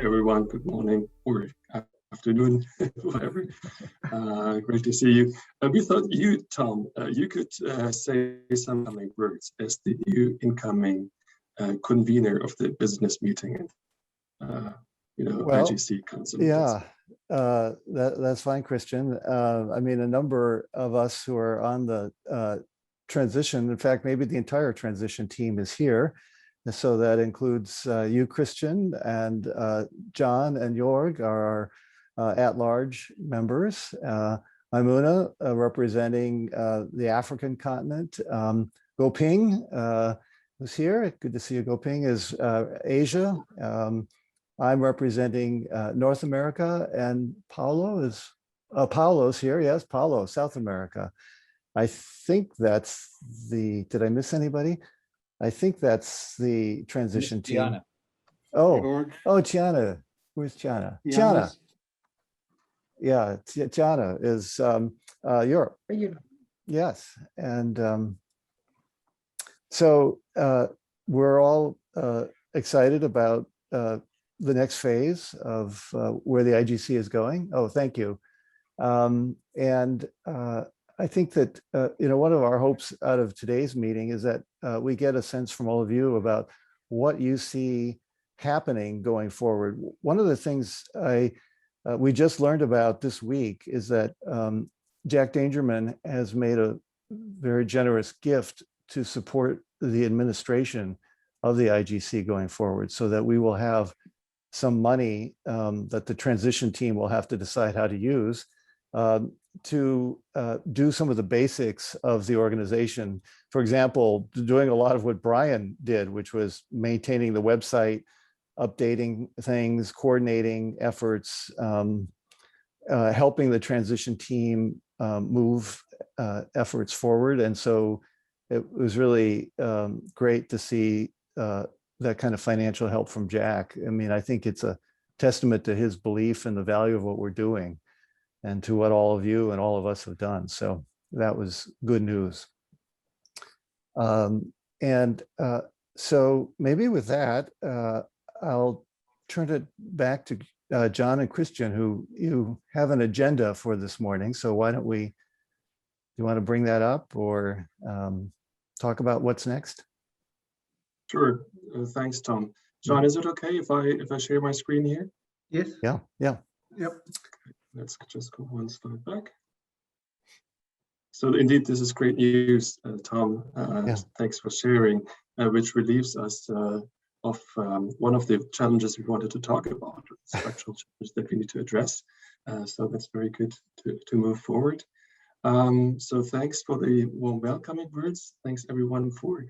everyone. Good morning or afternoon, whatever. Great to see you. We thought you, Tom, you could say some coming words as the new incoming convener of the business meeting and IGC Council. Yeah, that's fine, Christian. I mean, a number of us who are on the transition, in fact, maybe the entire transition team is here. So that includes you, Christian, and John and Jorg are our at-large members. Maimuna, representing the African continent. Goping, who's here. Good to see you, Goping, is Asia. I'm representing North America, and Paolo's here. Yes, Paolo, South America. I think that's did I miss anybody? I think that's the transition team. Tiana. Oh, Tiana. Where's Tiana? Tiana. Yeah, Tiana is Europe. Yes, and so we're all excited about the next phase of where the IGC is going. Oh, thank you. I think that one of our hopes out of today's meeting is that we get a sense from all of you about what you see happening going forward. One of the things we just learned about this week is that Jack Dangerman has made a very generous gift to support the administration of the IGC going forward, so that we will have some money that the transition team will have to decide how to use to do some of the basics of the organization. For example, doing a lot of what Brian did, which was maintaining the website, updating things, coordinating efforts, helping the transition team move efforts forward. And so it was really great to see that kind of financial help from Jack. I mean, I think it's a testament to his belief in the value of what we're doing and to what all of you and all of us have done. So that was good news. So maybe with that, I'll turn it back to John and Christian, who you have an agenda for this morning. So why don't do you want to bring that up or talk about what's next? Sure. Thanks, Tom. John, is it okay if I share my screen here? Yes. Yeah. Yep. Let's just go one slide back. So indeed, this is great news, Tom. Thanks for sharing, which relieves us of one of the challenges we wanted to talk about, structural challenges that we need to address. So that's very good to move forward. So thanks for the warm welcoming words. Thanks everyone for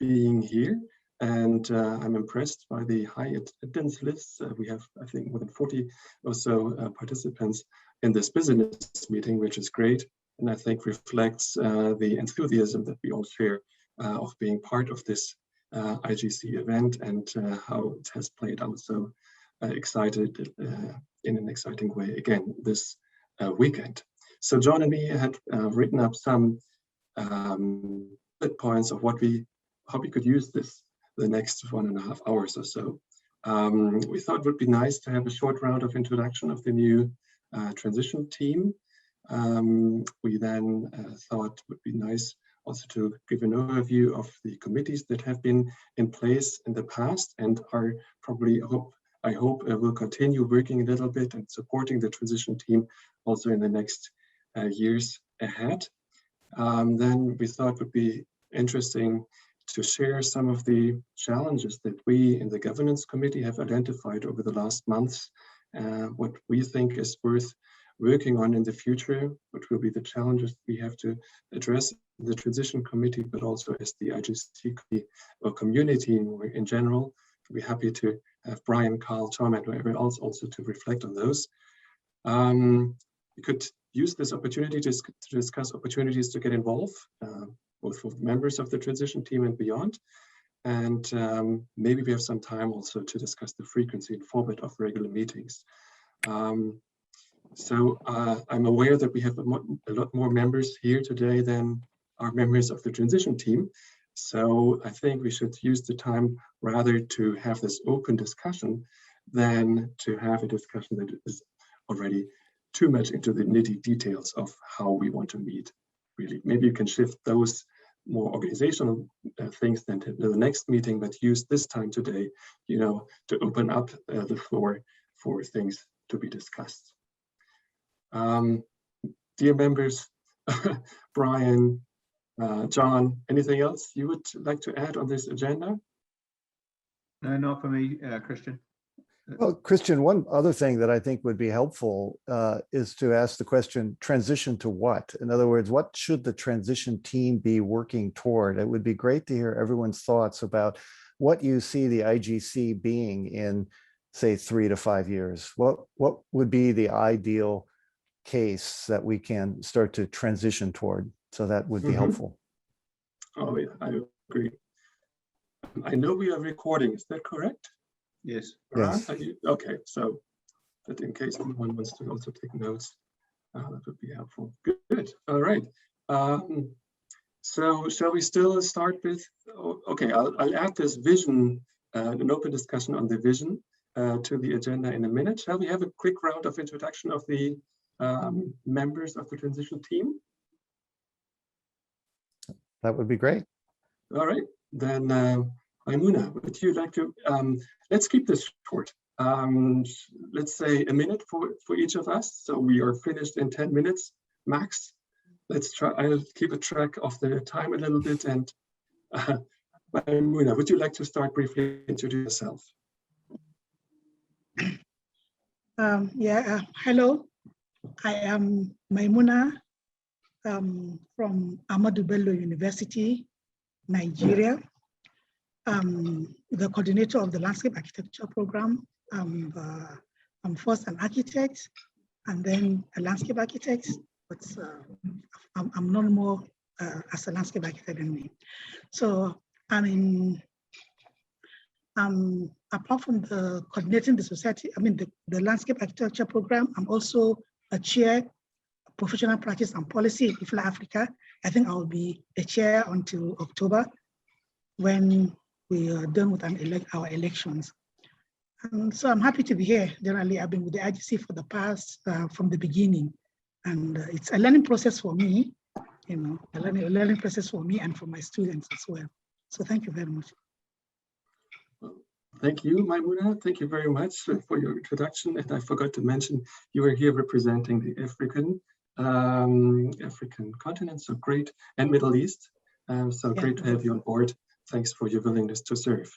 being here. And I'm impressed by the high attendance list. We have, I think, more than 40 or so participants in this business meeting, which is great. And I think reflects the enthusiasm that we all share of being part of this IGC event and how it has played out so excited in an exciting way again this weekend. So John and me had written up some bullet points of how we could use the next 1.5 hours or so. We thought it would be nice to have a short round of introduction of the new transition team. We then thought it would be nice also to give an overview of the committees that have been in place in the past and are probably, I hope will continue working a little bit and supporting the transition team also in the next years ahead. Then we thought it would be interesting to share some of the challenges that we in the governance committee have identified over the last months, what we think is worth working on in the future, what will be the challenges we have to address in the transition committee, but also as the IGC or community in general. We're happy to have Brian, Carl, Tom, and whoever else also to reflect on those. We could use this opportunity to discuss opportunities to get involved, both for members of the transition team and beyond. And maybe we have some time also to discuss the frequency and format of regular meetings. So I'm aware that we have a lot more members here today than are members of the transition team. So I think we should use the time rather to have this open discussion than to have a discussion that is already too much into the nitty details of how we want to meet. Really, maybe you can shift those more organizational things then to the next meeting, but use this time today, to open up the floor for things to be discussed. Dear members, Brian, John, anything else you would like to add on this agenda? No, not for me, Christian. Well, Christian, one other thing that I think would be helpful is to ask the question, transition to what? In other words, what should the transition team be working toward? It would be great to hear everyone's thoughts about what you see the IGC being in, say, 3 to 5 years. What would be the ideal case that we can start to transition toward? So that would be helpful. Oh, yeah, I agree. I know we are recording, is that correct? Yes. Yes. Okay, so that in case anyone wants to also take notes, that would be helpful. Good. All right. So shall we still start with? Okay, I'll add this vision, an open discussion on the vision to the agenda in a minute. Shall we have a quick round of introduction of the members of the transition team? That would be great. All right, then Maimuna, would you like to, let's keep this short. Let's say a minute for each of us. So we are finished in 10 minutes max. Let's try, I'll keep a track of the time a little bit. And Maimuna, would you like to start briefly, introduce yourself? Hello, I am Maimuna from Ahmadu Bello University, Nigeria. The coordinator of the landscape architecture program. I'm first an architect and then a landscape architect, but I'm not more as a landscape architect anyway. So apart from the coordinating the society, the landscape architecture program, I'm also a chair, professional practice and policy in IFLA Africa. I think I will be a chair until October when we are done with our elections. And so I'm happy to be here. Generally, I've been with the IGC for the past, from the beginning. And it's a learning process for me, a learning process for me and for my students as well. So thank you very much. Thank you, Maimuna. Thank you very much for your introduction. And I forgot to mention, you are here representing the African continent, so great, and Middle East. So great to have you on board. Thanks for your willingness to serve.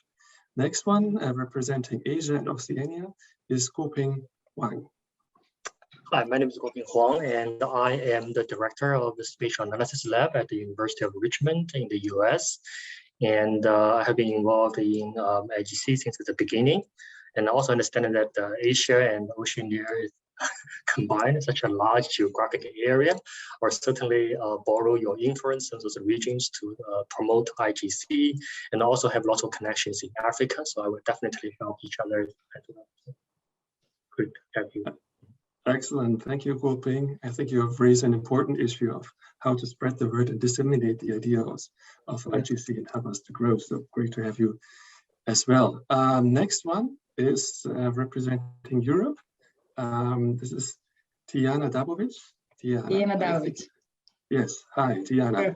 Next one, representing Asia and Oceania, is Guoping Wang. Hi, my name is Guoping Huang, and I am the director of the Spatial Analysis Lab at the University of Richmond in the US. And I have been involved in IGC since the beginning. And also understanding that Asia and Oceania is combined in such a large geographic area, or certainly borrow your influence in those regions to promote IGC, and also have lots of connections in Africa. So I would definitely help each other. Good to have you. Excellent, thank you, Guoping. I think you have raised an important issue of how to spread the word and disseminate the ideas of IGC and help us to grow. So great to have you as well. Next one is representing Europe. This is Tiana Dabovic. Tiana Dabovic. Yes, hi, Tiana.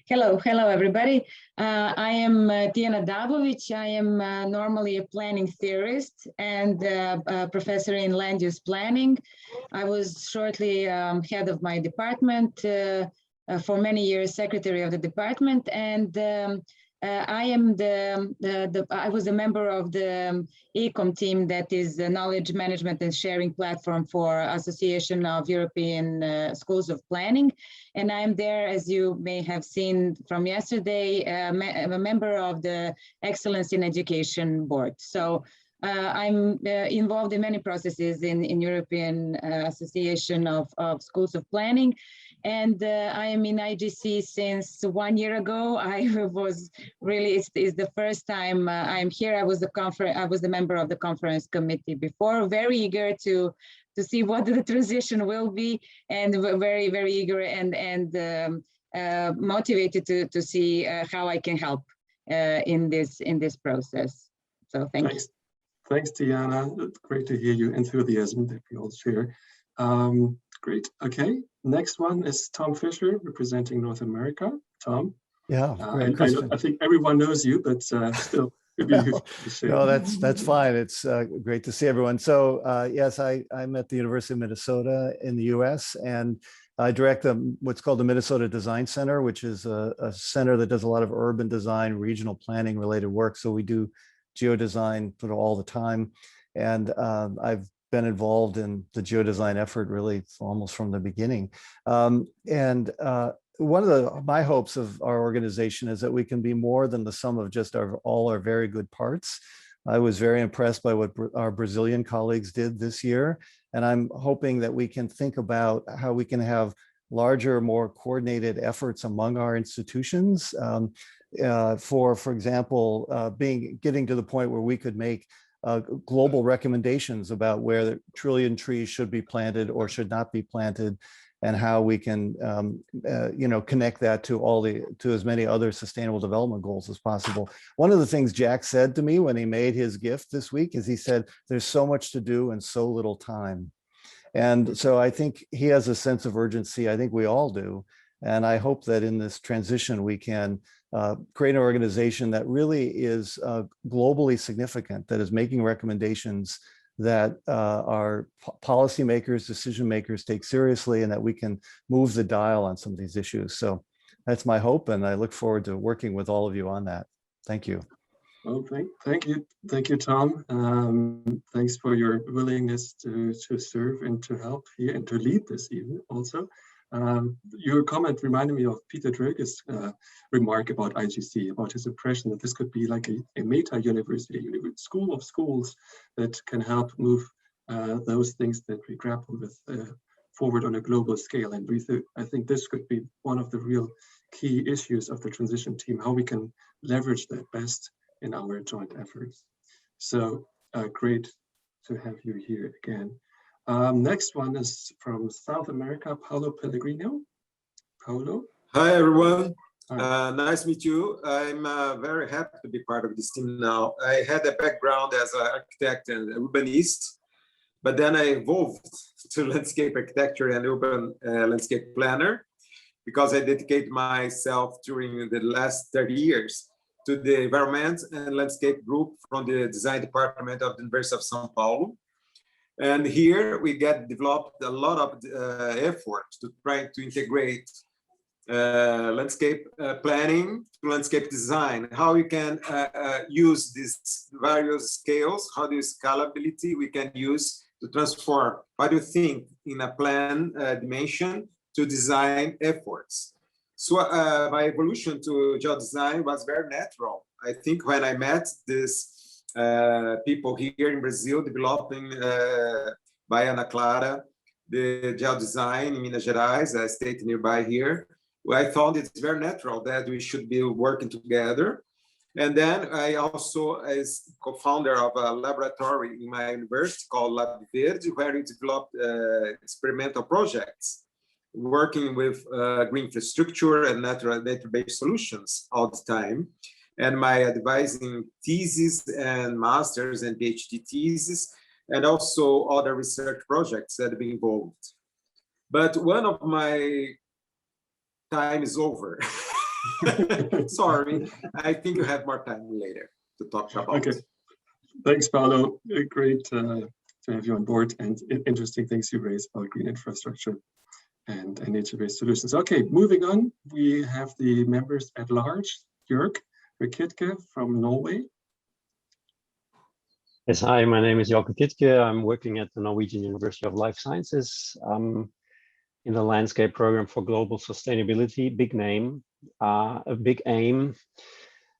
Hello, everybody. I am Tiana Dabovic. I am normally a planning theorist and a professor in land use planning. I was shortly head of my department, for many years secretary of the department, and I am I was a member of the ECOM team, that is the knowledge management and sharing platform for Association of European Schools of Planning. And I'm there, as you may have seen from yesterday, I'm a member of the Excellence in Education Board. So I'm involved in many processes in European Association of Schools of Planning. And I am in IGC since 1 year ago. I was really, it's the first time I'm here. I was the member of the conference committee before, very eager to see what the transition will be, and very, very eager and motivated to see how I can help in this process. So thank you. Thanks, Diana. It's great to hear your enthusiasm that we all share. Great. Okay. Next one is Tom Fisher, representing North America. Tom. Yeah, great. I think everyone knows you, but still, maybe you can share. No, that's fine. It's great to see everyone. So yes, I'm at the University of Minnesota in the U.S. and I direct what's called the Minnesota Design Center, which is a center that does a lot of urban design, regional planning related work. So we do geodesign all the time. And I've been involved in the geodesign effort really almost from the beginning. One of my hopes of our organization is that we can be more than the sum of just all our very good parts. I was very impressed by what our Brazilian colleagues did this year. And I'm hoping that we can think about how we can have larger, more coordinated efforts among our institutions. For example, getting to the point where we could make global recommendations about where the trillion trees should be planted or should not be planted, and how we can connect that to as many other sustainable development goals as possible. One of the things Jack said to me when he made his gift this week is he said, there's so much to do and so little time. And so I think he has a sense of urgency. I think we all do. And I hope that in this transition, we can create an organization that really is globally significant, that is making recommendations that our policymakers, decision makers take seriously, and that we can move the dial on some of these issues. So that's my hope, and I look forward to working with all of you on that. Thank you. Well, thank you, Tom. Thanks for your willingness to serve and to help here and to lead this even also. Your comment reminded me of Peter Drucker's remark about IGC, about his impression that this could be like a meta-university, school of schools that can help move those things that we grapple with forward on a global scale. And I think this could be one of the real key issues of the transition team, how we can leverage that best in our joint efforts. So great to have you here again. Next one is from South America, Paolo Pellegrino. Paolo. Hi, everyone. Hi. Nice to meet you. I'm very happy to be part of this team now. I had a background as an architect and urbanist, but then I evolved to landscape architecture and urban landscape planner because I dedicate myself during the last 30 years to the environment and landscape group from the design department of the University of São Paulo. And here we developed a lot of effort to try to integrate landscape planning to landscape design, how we can use these various scales, how the scalability we can use to transform what you think in a plan dimension to design efforts. So my evolution to geodesign was very natural. I think when I met this people here in Brazil developing by Ana Clara, the geodesign in Minas Gerais, a state nearby here, I found it's very natural that we should be working together. And then I also, as co-founder of a laboratory in my university called Lab Verde, where we developed experimental projects, working with green infrastructure and nature-based solutions all the time. And my advising thesis and master's and PhD thesis, and also other research projects that have been involved. But one of my time is over. Sorry, I think you have more time later to talk about. Okay, thanks, Paolo. Great to have you on board, and interesting things you raised about green infrastructure and nature-based solutions. Okay, moving on, we have the members at large. Jörg Kitke from Norway. Yes, hi, my name is Jörg Kitke. I'm working at the Norwegian University of Life Sciences in the landscape program for global sustainability. Big name, a big aim.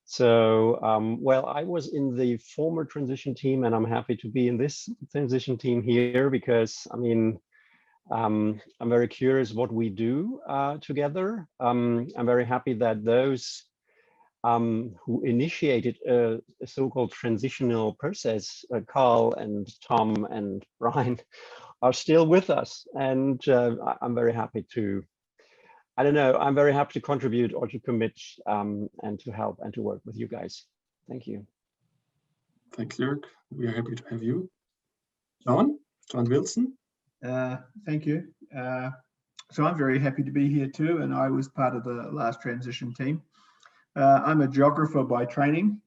So, well, I was in the former transition team, and I'm happy to be in this transition team here because, I mean, I'm very curious what we do together. I'm very happy that those who initiated a so-called transitional process, Carl and Tom and Brian, are still with us. And I'm very happy to, I don't know, I'm very happy to contribute or to commit and to help and to work with you guys. Thank you. Thanks, Jörg. We are happy to have you. John Wilson. Thank you. So I'm very happy to be here too, and I was part of the last transition team. I'm a geographer by training,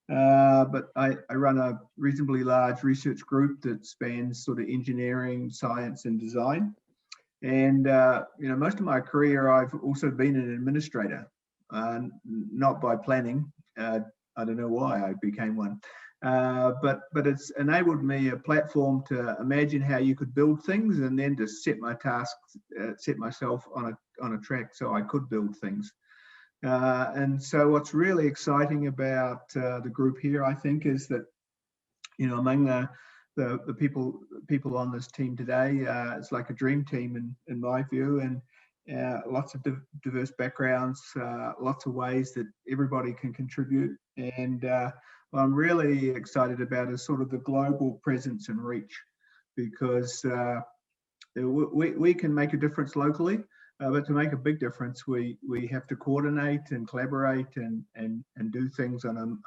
but I run a reasonably large research group that spans sort of engineering, science, and design. And most of my career, I've also been an administrator, not by planning. I don't know why I became one. But it's enabled me a platform to imagine how you could build things, and then to set my tasks, set myself on a track so I could build things. And so what's really exciting about the group here, I think, is that among the people on this team today, it's like a dream team in my view, and lots of diverse backgrounds, lots of ways that everybody can contribute. And what I'm really excited about is sort of the global presence and reach, because we can make a difference locally, but to make a big difference, we have to coordinate and collaborate and do things in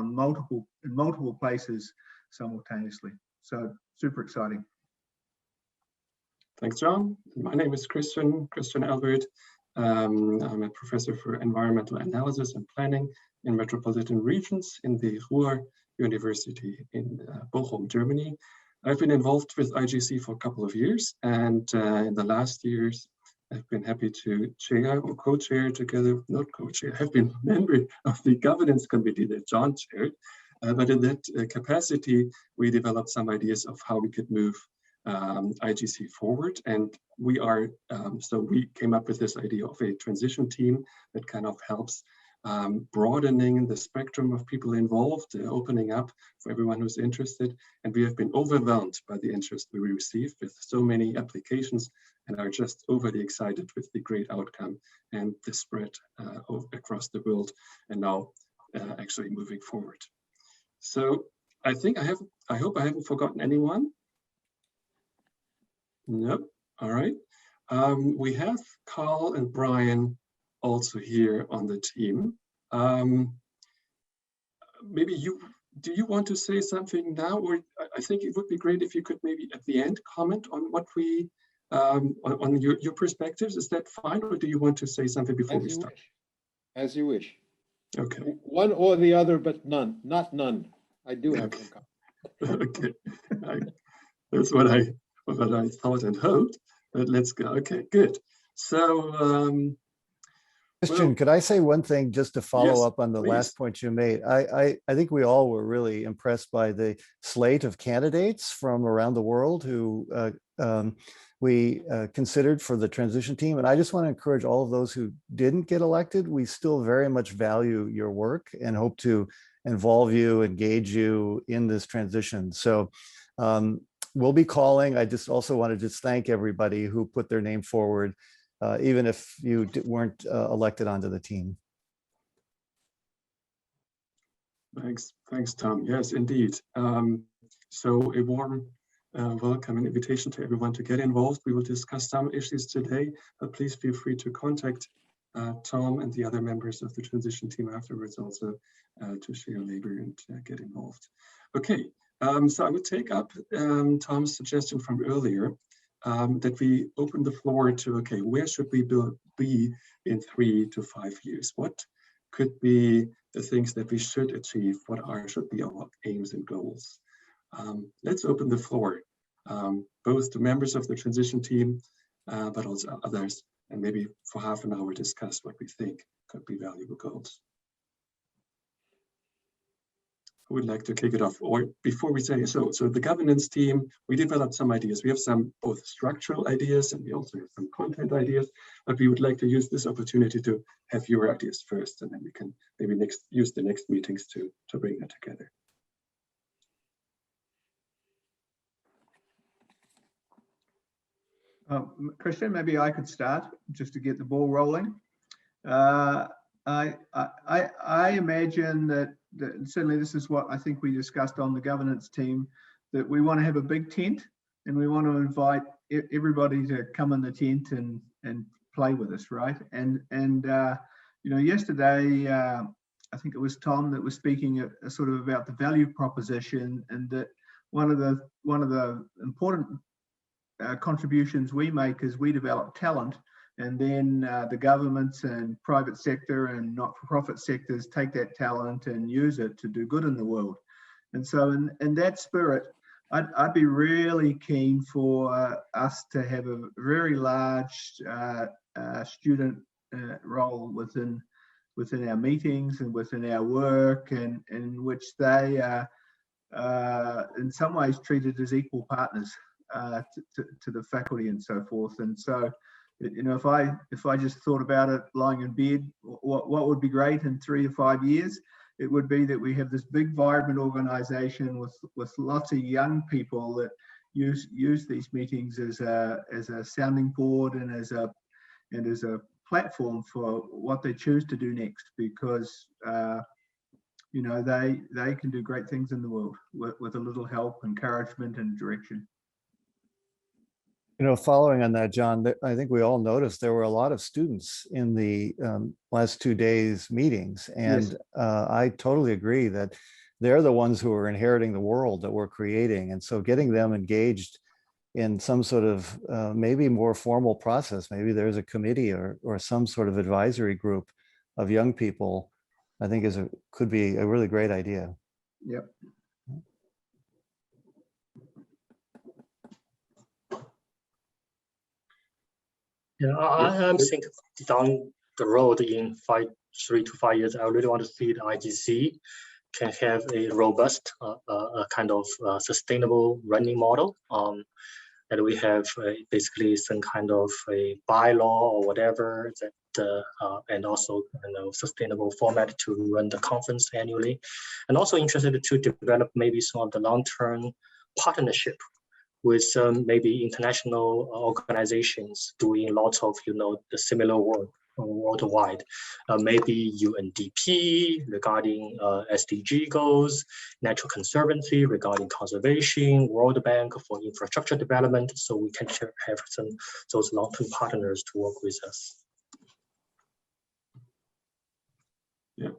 multiple places simultaneously. So super exciting. Thanks, John. My name is Christian Albert. I'm a professor for environmental analysis and planning in metropolitan regions in the Ruhr University in Bochum, Germany. I've been involved with IGC for a couple of years, and in the last years, I've been happy to chair or co-chair together, not co-chair, I've been member of the governance committee that John chaired. But in that capacity, we developed some ideas of how we could move IGC forward. And we are, so we came up with this idea of a transition team that kind of helps broadening the spectrum of people involved, opening up for everyone who's interested. And we have been overwhelmed by the interest we received with so many applications, and are just overly excited with the great outcome and the spread across the world, and now actually moving forward. So I think I hope I haven't forgotten anyone. Nope. All right. We have Carl and Brian also here on the team. Maybe do you want to say something now, or I think it would be great if you could maybe at the end comment on what we on your perspectives. Is that fine, or do you want to say something before we start? As you wish. Okay. One or the other, but none. Not none. I do have some comment. Okay. That's what I thought and hoped, but let's go. Okay, good. So, Christian, could I say one thing just to follow up on the last point you made? I think we all were really impressed by the slate of candidates from around the world who we considered for the transition team. And I just want to encourage all of those who didn't get elected. We still very much value your work and hope to involve you, engage you in this transition. So we'll be calling. I just also want to just thank everybody who put their name forward, even if you weren't elected onto the team. Thanks, Tom. Yes, indeed. So a warm welcome and invitation to everyone to get involved. We will discuss some issues today, but please feel free to contact Tom and the other members of the transition team afterwards also to share labor and get involved. Okay, so I would take up Tom's suggestion from earlier that we open the floor to, okay, where should we be in 3 to 5 years? What could be the things that we should achieve? What should be our aims and goals? Let's open the floor, both to members of the transition team, but also others, and maybe for half an hour discuss what we think could be valuable goals. Who would like to kick it off? Or before we say, so the governance team, we developed some ideas. We have some both structural ideas and we also have some content ideas, but we would like to use this opportunity to have your ideas first, and then we can maybe use the next meetings to bring that together. Christian, maybe I could start just to get the ball rolling. I imagine that certainly this is what I think we discussed on the governance team, that we want to have a big tent and we want to invite everybody to come in the tent and play with us, right? And you know, yesterday I think it was Tom that was speaking sort of about the value proposition, and that one of the important contributions we make is we develop talent, and then the governments and private sector and not-for-profit sectors take that talent and use it to do good in the world. And so in that spirit, I'd be really keen for us to have a very large student role within our meetings and within our work, and in which they are in some ways treated as equal partners to the faculty and so forth. And so, you know, if I just thought about it lying in bed, what would be great in 3 to 5 years? It would be that we have this big vibrant organization with lots of young people that use these meetings as a sounding board and as a platform for what they choose to do next, because you know, they can do great things in the world with a little help, encouragement, and direction. You know, following on that, John, I think we all noticed there were a lot of students in the last 2 days meetings, and Yes. I totally agree that they're the ones who are inheriting the world that we're creating, and so getting them engaged in some sort of maybe more formal process, maybe there's a committee or some sort of advisory group of young people, I think could be a really great idea. Yep. Yeah, I'm thinking down the road in 3 to 5 years, I really want to see the IGC can have a robust kind of sustainable running model. That we have basically some kind of a bylaw or whatever that, and also sustainable format to run the conference annually, and also interested to develop maybe some of the long-term partnership with maybe international organizations doing lots of the similar work worldwide, maybe UNDP regarding SDG goals, Natural Conservancy regarding conservation, World Bank for infrastructure development, so we can have those long-term partners to work with us. Yeah,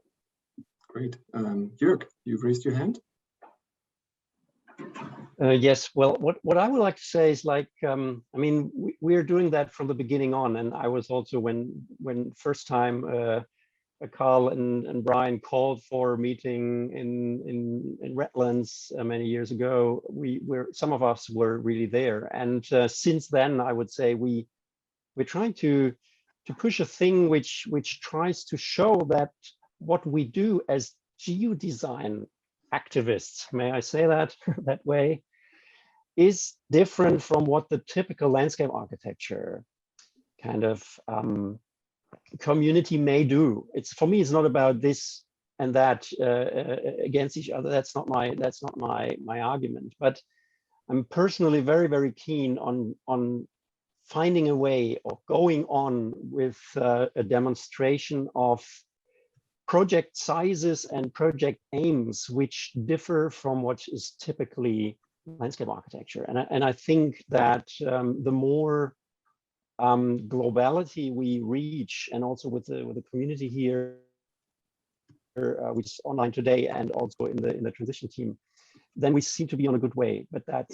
great. Jörg, you've raised your hand. Yes, well, what I would like to say is, like, I mean, we're doing that from the beginning on, and I was also when first time Carl and Brian called for a meeting in Redlands many years ago. Some of us were really there, and since then, I would say we're trying to push a thing which tries to show that what we do as geodesign activists, may I say that that way, is different from what the typical landscape architecture kind of community may do. For me, it's not about this and that against each other. That's not my argument. But I'm personally very, very keen on finding a way of going on with a demonstration of project sizes and project aims which differ from what is typically landscape architecture. And I think that the more globality we reach, and also with the community here, which is online today and also in the transition team, then we seem to be on a good way. But that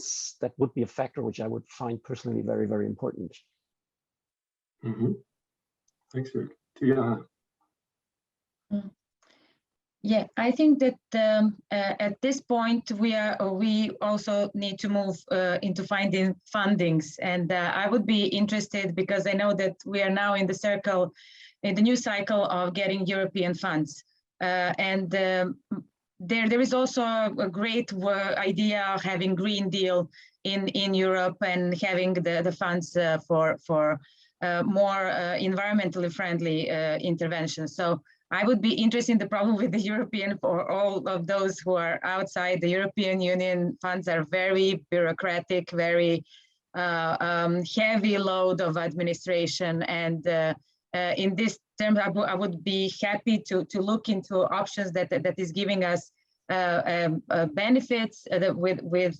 would be a factor which I would find personally very, very important. Mm-hmm. Thanks, Jörg. Tia. Yeah, I think that at this point we also need to move into finding fundings, and I would be interested, because I know that we are now in the new cycle of getting European funds, and there is also a great idea of having Green Deal in Europe and having the funds for more environmentally friendly interventions. So I would be interested in the problem with the European, for all of those who are outside the European Union. Funds are very bureaucratic, very heavy load of administration. And in this term, I would be happy to look into options that is giving us benefits with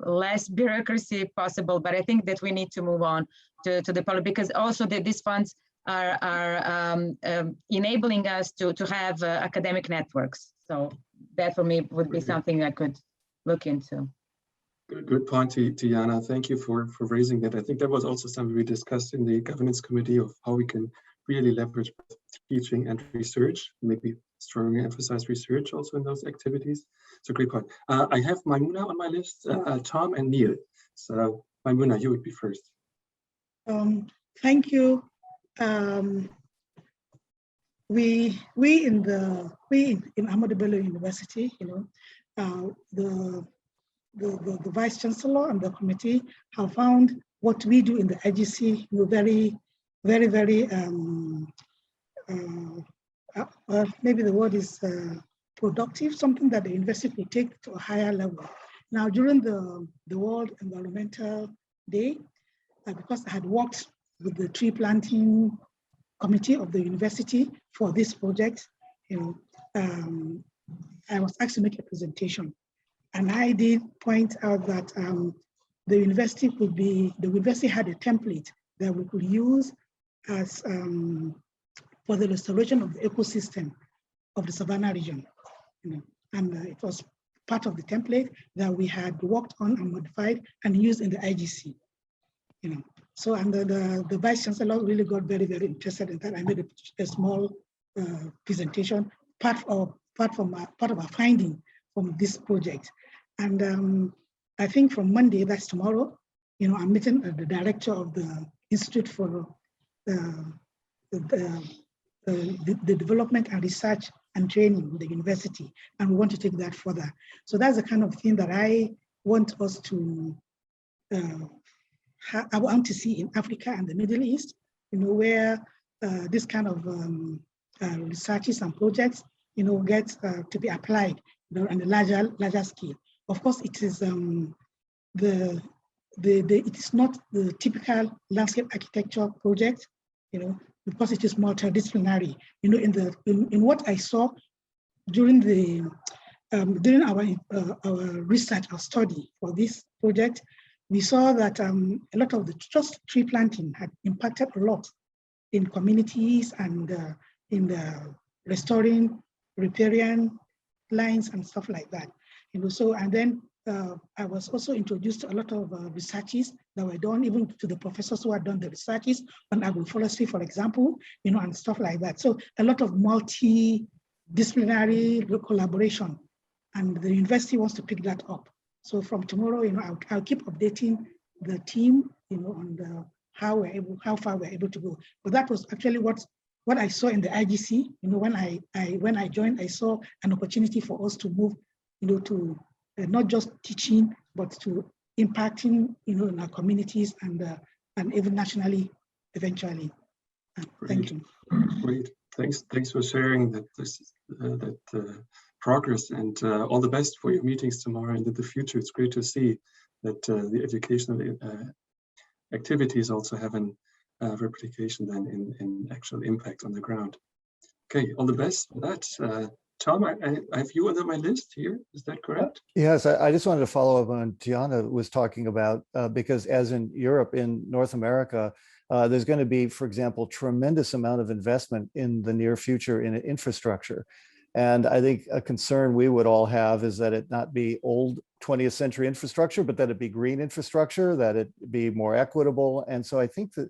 less bureaucracy possible. But I think that we need to move on to the policy, because also these funds enabling us to have academic networks. So that for me would be something I could look into. Good point, Tiana. Thank you for raising that. I think that was also something we discussed in the governance committee of how we can really leverage both teaching and research, maybe strongly emphasize research also in those activities. It's a great point. I have Maimuna on my list, Tom and Neil. So Maimuna, you would be first. Thank you. We in Ahmadu Bello University, the Vice Chancellor and the committee have found what we do in the IGC very, very, very, maybe the word is productive, something that the university could take to a higher level. Now, during the World Environmental Day, because I had worked with the tree planting committee of the university for this project, I was asked to make a presentation. And I did point out that the university had a template that we could use as for the restoration of the ecosystem of the Savannah region. And it was part of the template that we had worked on and modified and used in the IGC. So and the Vice Chancellor really got very, very interested in that. I made a small presentation, part of our finding from this project. And I think from Monday, that's tomorrow, I'm meeting the director of the Institute for the Development and Research and Training with the university, and we want to take that further. So that's the kind of thing that I want us to, I want to see in Africa and the Middle East, where this kind of researches and projects, get to be applied on a larger scale. Of course, it is it is not the typical landscape architecture project, because it is multidisciplinary. In what I saw during during our research or study for this project, we saw that a lot of the just tree planting had impacted a lot in communities and in the restoring riparian lines and stuff like that. So, and then I was also introduced to a lot of researches that were done, even to the professors who had done the researches on agroforestry, for example, and stuff like that. So a lot of multidisciplinary collaboration, and the university wants to pick that up. So from tomorrow, I'll keep updating the team, on how far we're able to go. But that was actually what I saw in the IGC. When I joined, I saw an opportunity for us to move, to not just teaching, but to impacting, in our communities and even nationally, eventually. Thank you. Great. Thanks for sharing that progress, and all the best for your meetings tomorrow and in the future. It's great to see that the educational activities also have an replication then in actual impact on the ground. Okay, all the best for that. Tom, I have you on my list here. Is that correct? Yes, I just wanted to follow up on Tiana was talking about, because as in Europe, in North America, there's going to be, for example, tremendous amount of investment in the near future in infrastructure. And I think a concern we would all have is that it not be old 20th century infrastructure, but that it be green infrastructure, that it be more equitable. And so I think that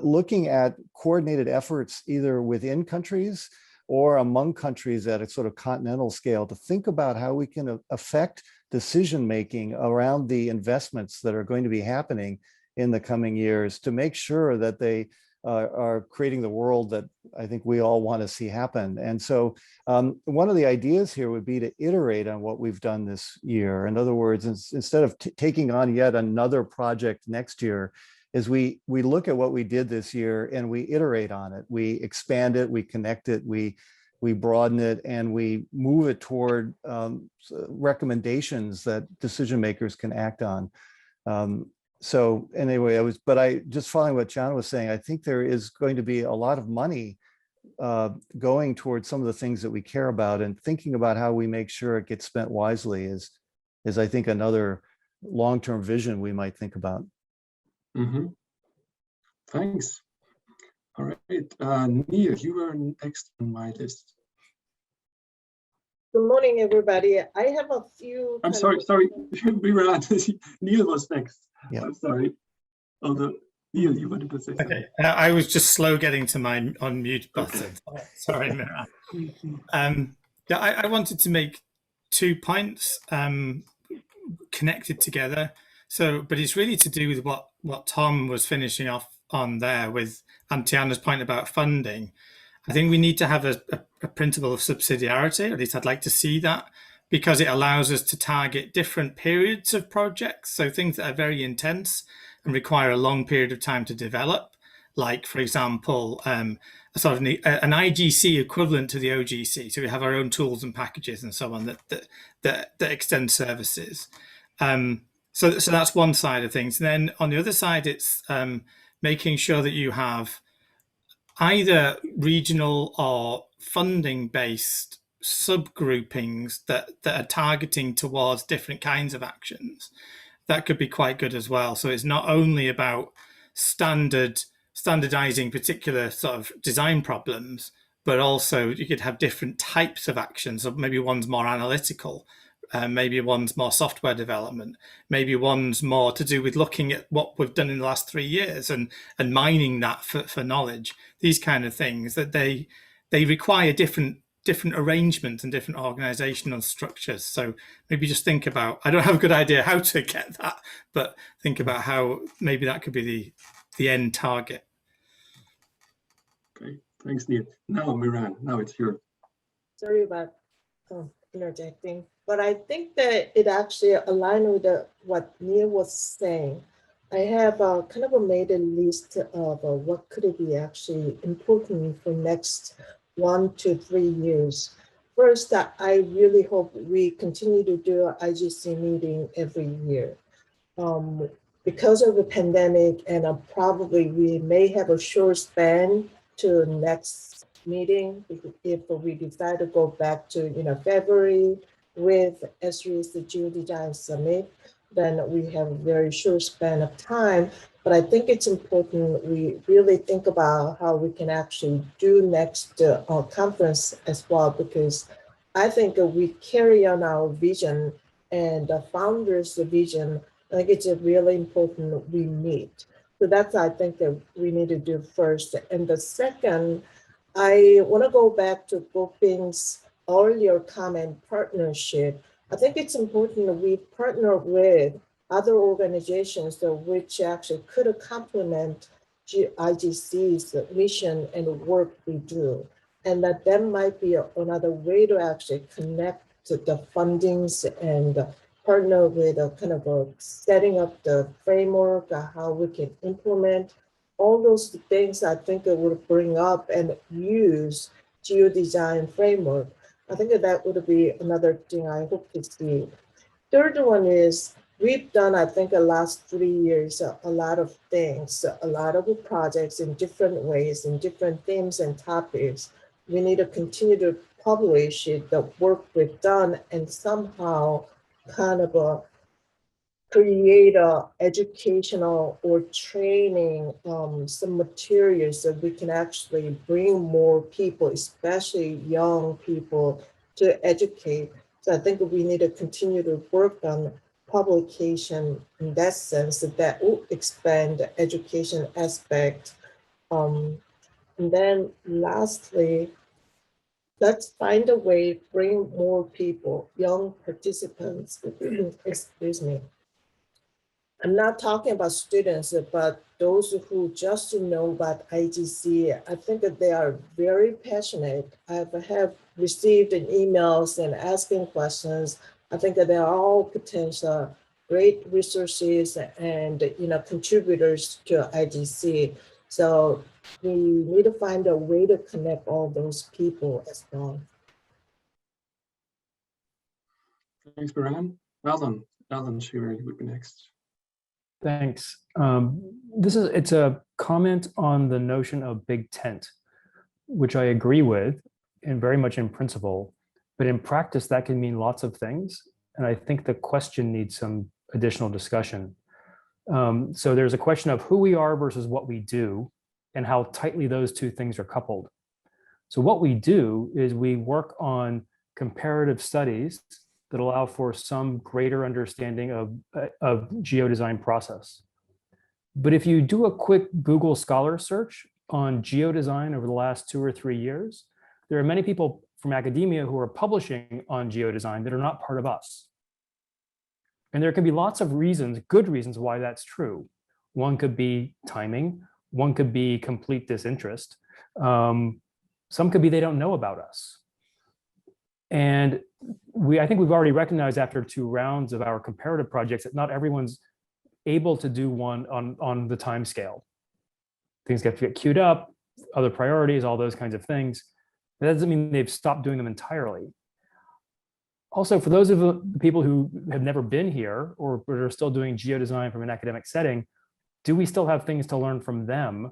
looking at coordinated efforts either within countries or among countries at a sort of continental scale to think about how we can affect decision-making around the investments that are going to be happening in the coming years to make sure that they are creating the world that I think we all want to see happen. And so one of the ideas here would be to iterate on what we've done this year. In other words, instead of taking on yet another project next year, is we look at what we did this year and we iterate on it. We expand it, we connect it, we broaden it, and we move it toward recommendations that decision makers can act on. So anyway, I just following what John was saying, I think there is going to be a lot of money going towards some of the things that we care about, and thinking about how we make sure it gets spent wisely is I think another long-term vision we might think about. Mm-hmm. Thanks. All right, Neil, you were next on my list. Good morning, everybody. I have a few. I'm sorry, we were on. Neil was next. Yeah. I'm sorry. Although, Neil, you wanted to say something. Okay, I was just slow getting to my unmute button. Okay. Sorry, Miran. Yeah, I wanted to make 2 points connected together. So, but it's really to do with what Tom was finishing off on there with Tiana's point about funding. I think we need to have a principle of subsidiarity, at least I'd like to see that, because it allows us to target different periods of projects. So things that are very intense and require a long period of time to develop, like, for example, an IGC equivalent to the OGC. So we have our own tools and packages and so on that extend services. So that's one side of things. And then on the other side, it's making sure that you have either regional or funding-based subgroupings that are targeting towards different kinds of actions. That could be quite good as well. So it's not only about standardizing particular sort of design problems, but also you could have different types of actions. So maybe one's more analytical, maybe one's more software development, maybe one's more to do with looking at what we've done in the last 3 years and mining that for knowledge. These kind of things that they require different arrangements and different organizational structures. So maybe just think about, I don't have a good idea how to get that, but think about how maybe that could be the end target. Okay, thanks, Neil. Now, Miran, now it's your. Sorry about interjecting, but I think that it actually aligned with what Neil was saying. I have kind of made a list of what could be actually important for next 1 to 3 years. First, I really hope we continue to do an IGC meeting every year. Because of the pandemic, and probably we may have a short span to next meeting if we decide to go back to February with Esri's the Geodesign Summit, then we have a very short span of time. But I think it's important we really think about how we can actually do next conference as well, because I think we carry on our vision and the founders' vision. I think it's really important we meet. So that's, I think, that we need to do first. And the second, I want to go back to Goping's earlier comment, partnership. I think it's important that we partner with other organizations which actually could complement IGC's mission and the work we do. And that might be another way to actually connect to the fundings and partner with a kind of setting up the framework, how we can implement all those things. I think it would bring up and use Geodesign framework. I think that would be another thing I hope to see. Third one is we've done, I think, the last 3 years, a lot of things, a lot of projects in different ways, in different themes and topics. We need to continue to publish the work we've done and somehow kind of create a educational or training, some materials that we can actually bring more people, especially young people, to educate. So I think we need to continue to work on publication in that sense, that will expand the education aspect. And then lastly, let's find a way to bring more people, young participants, excuse me. I'm not talking about students, but those who just know about IGC. I think that they are very passionate. I have received emails and asking questions. I think that they are all potential great resources and contributors to IGC. So we need to find a way to connect all those people as well. Thanks, Miran. Alan Shearer, you would be next. Thanks. It's a comment on the notion of big tent, which I agree with and very much in principle, but in practice that can mean lots of things. And I think the question needs some additional discussion. So there's a question of who we are versus what we do. and how tightly those two things are coupled. So what we do is we work on comparative studies that allow for some greater understanding of geodesign process. But if you do a quick Google Scholar search on geodesign over the last 2 or 3 years, there are many people from academia who are publishing on geodesign that are not part of us. And there can be lots of reasons, good reasons why that's true. One could be timing, one could be complete disinterest. Some could be they don't know about us. And I think we've already recognized after 2 rounds of our comparative projects that not everyone's able to do one on the time scale. Things get queued up, other priorities, all those kinds of things. That doesn't mean they've stopped doing them entirely. Also, for those of the people who have never been here or are still doing geodesign from an academic setting, do we still have things to learn from them?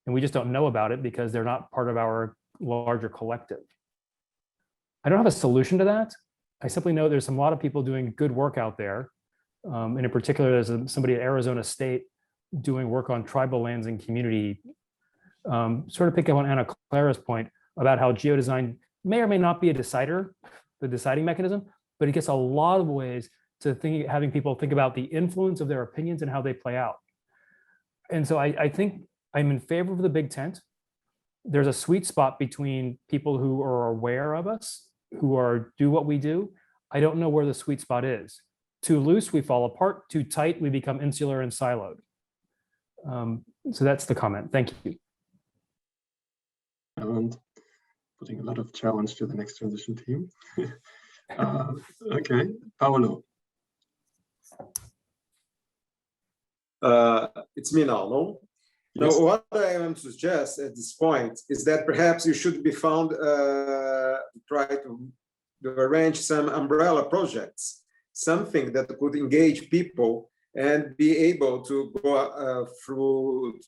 And we just don't know about it because they're not part of our larger collective. I don't have a solution to that. I simply know there's a lot of people doing good work out there. And in particular, there's somebody at Arizona State doing work on tribal lands and community. Sort of pick up on Anna Clara's point about how geodesign may or may not be a decider, the deciding mechanism, but it gets a lot of ways to having people think about the influence of their opinions and how they play out. And so I think I'm in favor of the big tent. There's a sweet spot between people who are aware of us, who do what we do. I don't know where the sweet spot is. Too loose, we fall apart. Too tight, we become insular and siloed. So that's the comment. Thank you. And putting a lot of challenge to the next transition team. Okay, Paolo. It's me now, no? Yes. Now, what I want to suggest at this point is that perhaps you should be found try to arrange some umbrella projects, something that could engage people and be able to go through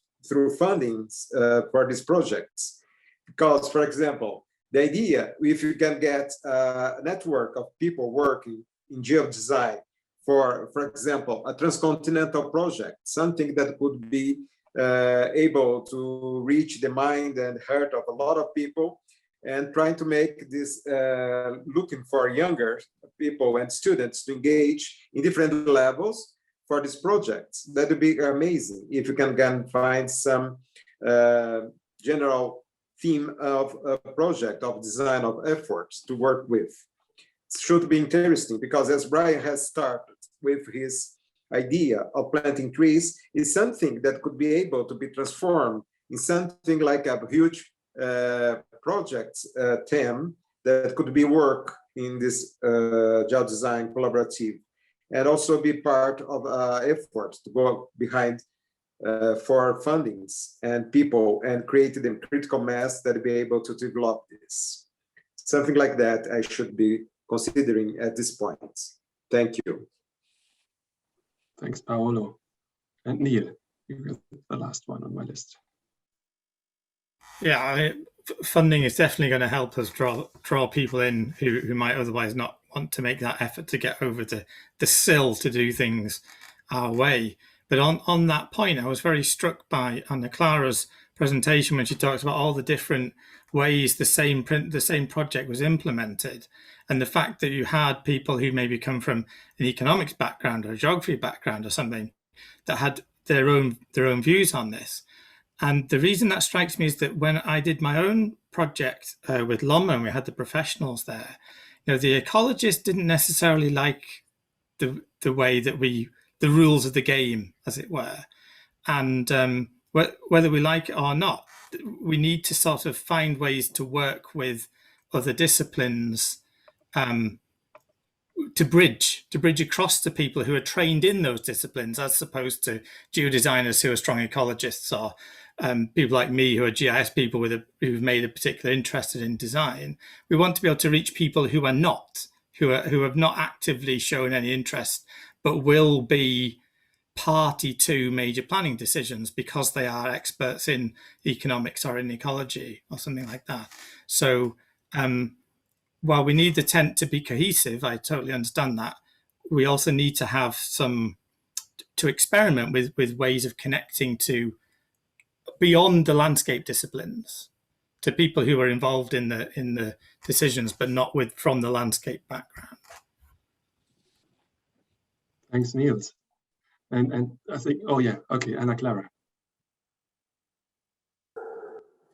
fundings for these projects. Because, for example, the idea, if you can get a network of people working in geodesign for example, a transcontinental project, something that could be able to reach the mind and heart of a lot of people, and trying to make this looking for younger people and students to engage in different levels for these projects. That would be amazing if you can find some general theme of a project of design of efforts to work with. It should be interesting because as Brian has started with his idea of planting trees, is something that could be able to be transformed in something like a huge project theme that could be work in this geodesign collaborative, and also be part of efforts to go behind for fundings and people and create the critical mass that be able to develop this. Something like that I should be considering at this point. Thank you. Thanks, Paolo. And Neil, you're the last one on my list. Yeah, funding is definitely going to help us draw people in who might otherwise not want to make that effort to get over to the sill to do things our way. But on that point, I was very struck by Anna Clara's presentation when she talks about all the different ways the same project was implemented, and the fact that you had people who maybe come from an economics background or a geography background or something that had their own views on this. And the reason that strikes me is that when I did my own project with Lomma, and we had the professionals there, the ecologists didn't necessarily like the way that the rules of the game, as it were. And whether we like it or not, we need to sort of find ways to work with other disciplines to bridge across to people who are trained in those disciplines, as opposed to geodesigners who are strong ecologists, or people like me who are GIS people who've made a particular interest in design. We want to be able to reach people who are not, who have not actively shown any interest, but will be party to major planning decisions because they are experts in economics or in ecology or something like that. So while we need the tent to be cohesive, I totally understand that, we also need to have to experiment with ways of connecting to beyond the landscape disciplines to people who are involved in the decisions, but not from the landscape background. Thanks, Niels. And I think, oh yeah, okay, Anna Clara.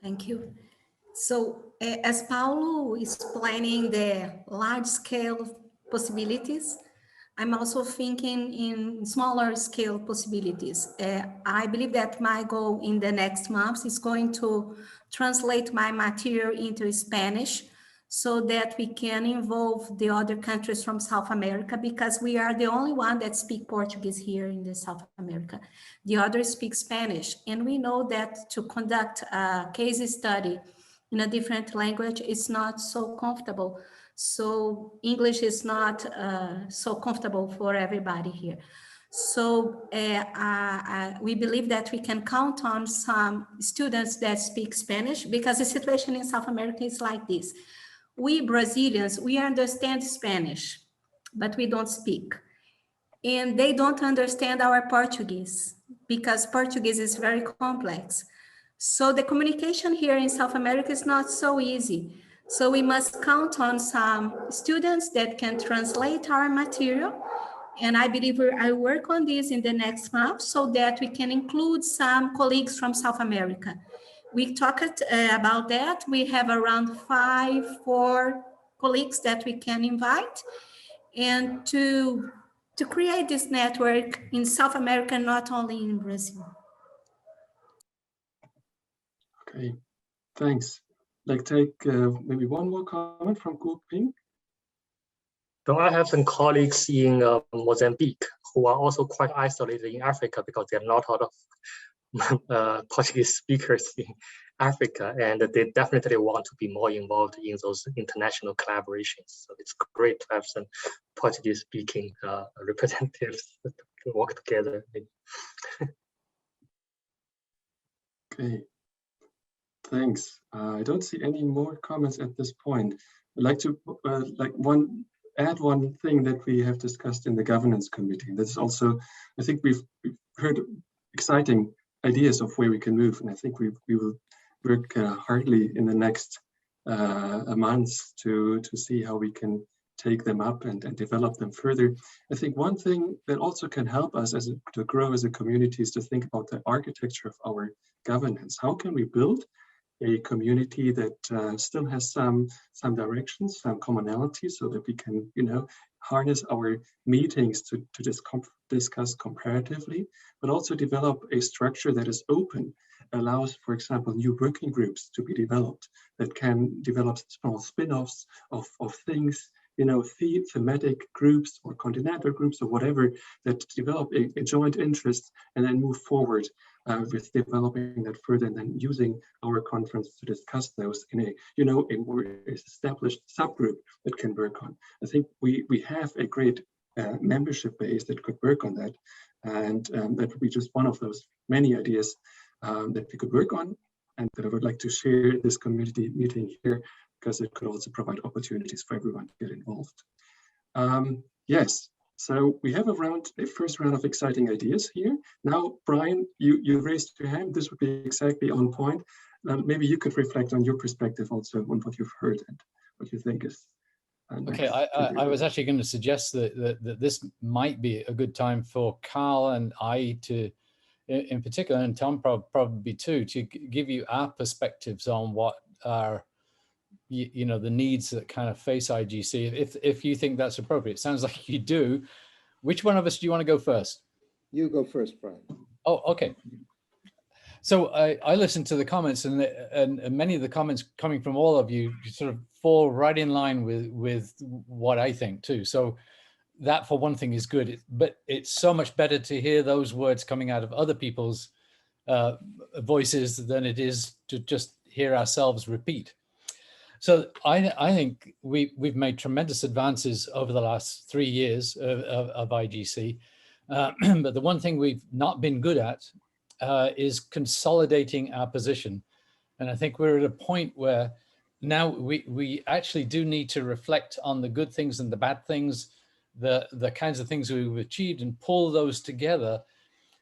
Thank you. So as Paolo is planning the large scale possibilities, I'm also thinking in smaller scale possibilities. I believe that my goal in the next months is going to translate my material into Spanish so that we can involve the other countries from South America, because we are the only one that speak Portuguese here in the South America. The others speak Spanish. And we know that to conduct a case study in a different language is not so comfortable. So English is not so comfortable for everybody here. So we believe that we can count on some students that speak Spanish, because the situation in South America is like this. We Brazilians, we understand Spanish, but we don't speak. And they don't understand our Portuguese, because Portuguese is very complex. So the communication here in South America is not so easy. So we must count on some students that can translate our material. And I believe I work on this in the next month so that we can include some colleagues from South America. We talked about that. We have around 4 colleagues that we can invite, and to create this network in South America, not only in Brazil. Okay, thanks. Like take maybe one more comment from Gu Ping. So I have some colleagues in Mozambique who are also quite isolated in Africa because there are not a lot of Portuguese speakers in Africa, and they definitely want to be more involved in those international collaborations. So it's great to have some Portuguese-speaking representatives to work together. Okay, thanks. I don't see any more comments at this point. I'd like to add one thing that we have discussed in the governance committee. That's also, I think we've heard exciting ideas of where we can move, and I think we will work hardly in the next months to see how we can take them up and develop them further. I think one thing that also can help us to grow as a community is to think about the architecture of our governance. How can we build a community that still has some directions, some commonalities, so that we can, harness our meetings to discuss comparatively, but also develop a structure that is open, allows, for example, new working groups to be developed that can develop small spin-offs of things, thematic groups or continental groups or whatever, that develop a joint interest and then move forward with developing that further, and then using our conference to discuss those in a more established subgroup that can work on. I think we have a great membership base that could work on that, and that would be just one of those many ideas that we could work on, and that I would like to share this community meeting here, because it could also provide opportunities for everyone to get involved. Yes. So we have a first round of exciting ideas here. Now, Brian, you raised your hand. This would be exactly on point. Maybe you could reflect on your perspective also on what you've heard and what you think is. Okay, I was actually going to suggest that this might be a good time for Carl and I to, in particular, and Tom probably too, to give you our perspectives on what are, the needs that kind of face IGC, if you think that's appropriate. It sounds like you do. Which one of us do you want to go first? You go first, Brian. Oh, okay. So I listened to the comments, and many of the comments coming from all of you sort of fall right in line with what I think too. So that, for one thing, is good, but it's so much better to hear those words coming out of other people's voices than it is to just hear ourselves repeat. So I think we've made tremendous advances over the last 3 years of IGC, but the one thing we've not been good at is consolidating our position. And I think we're at a point where now we actually do need to reflect on the good things and the bad things, the kinds of things we've achieved, and pull those together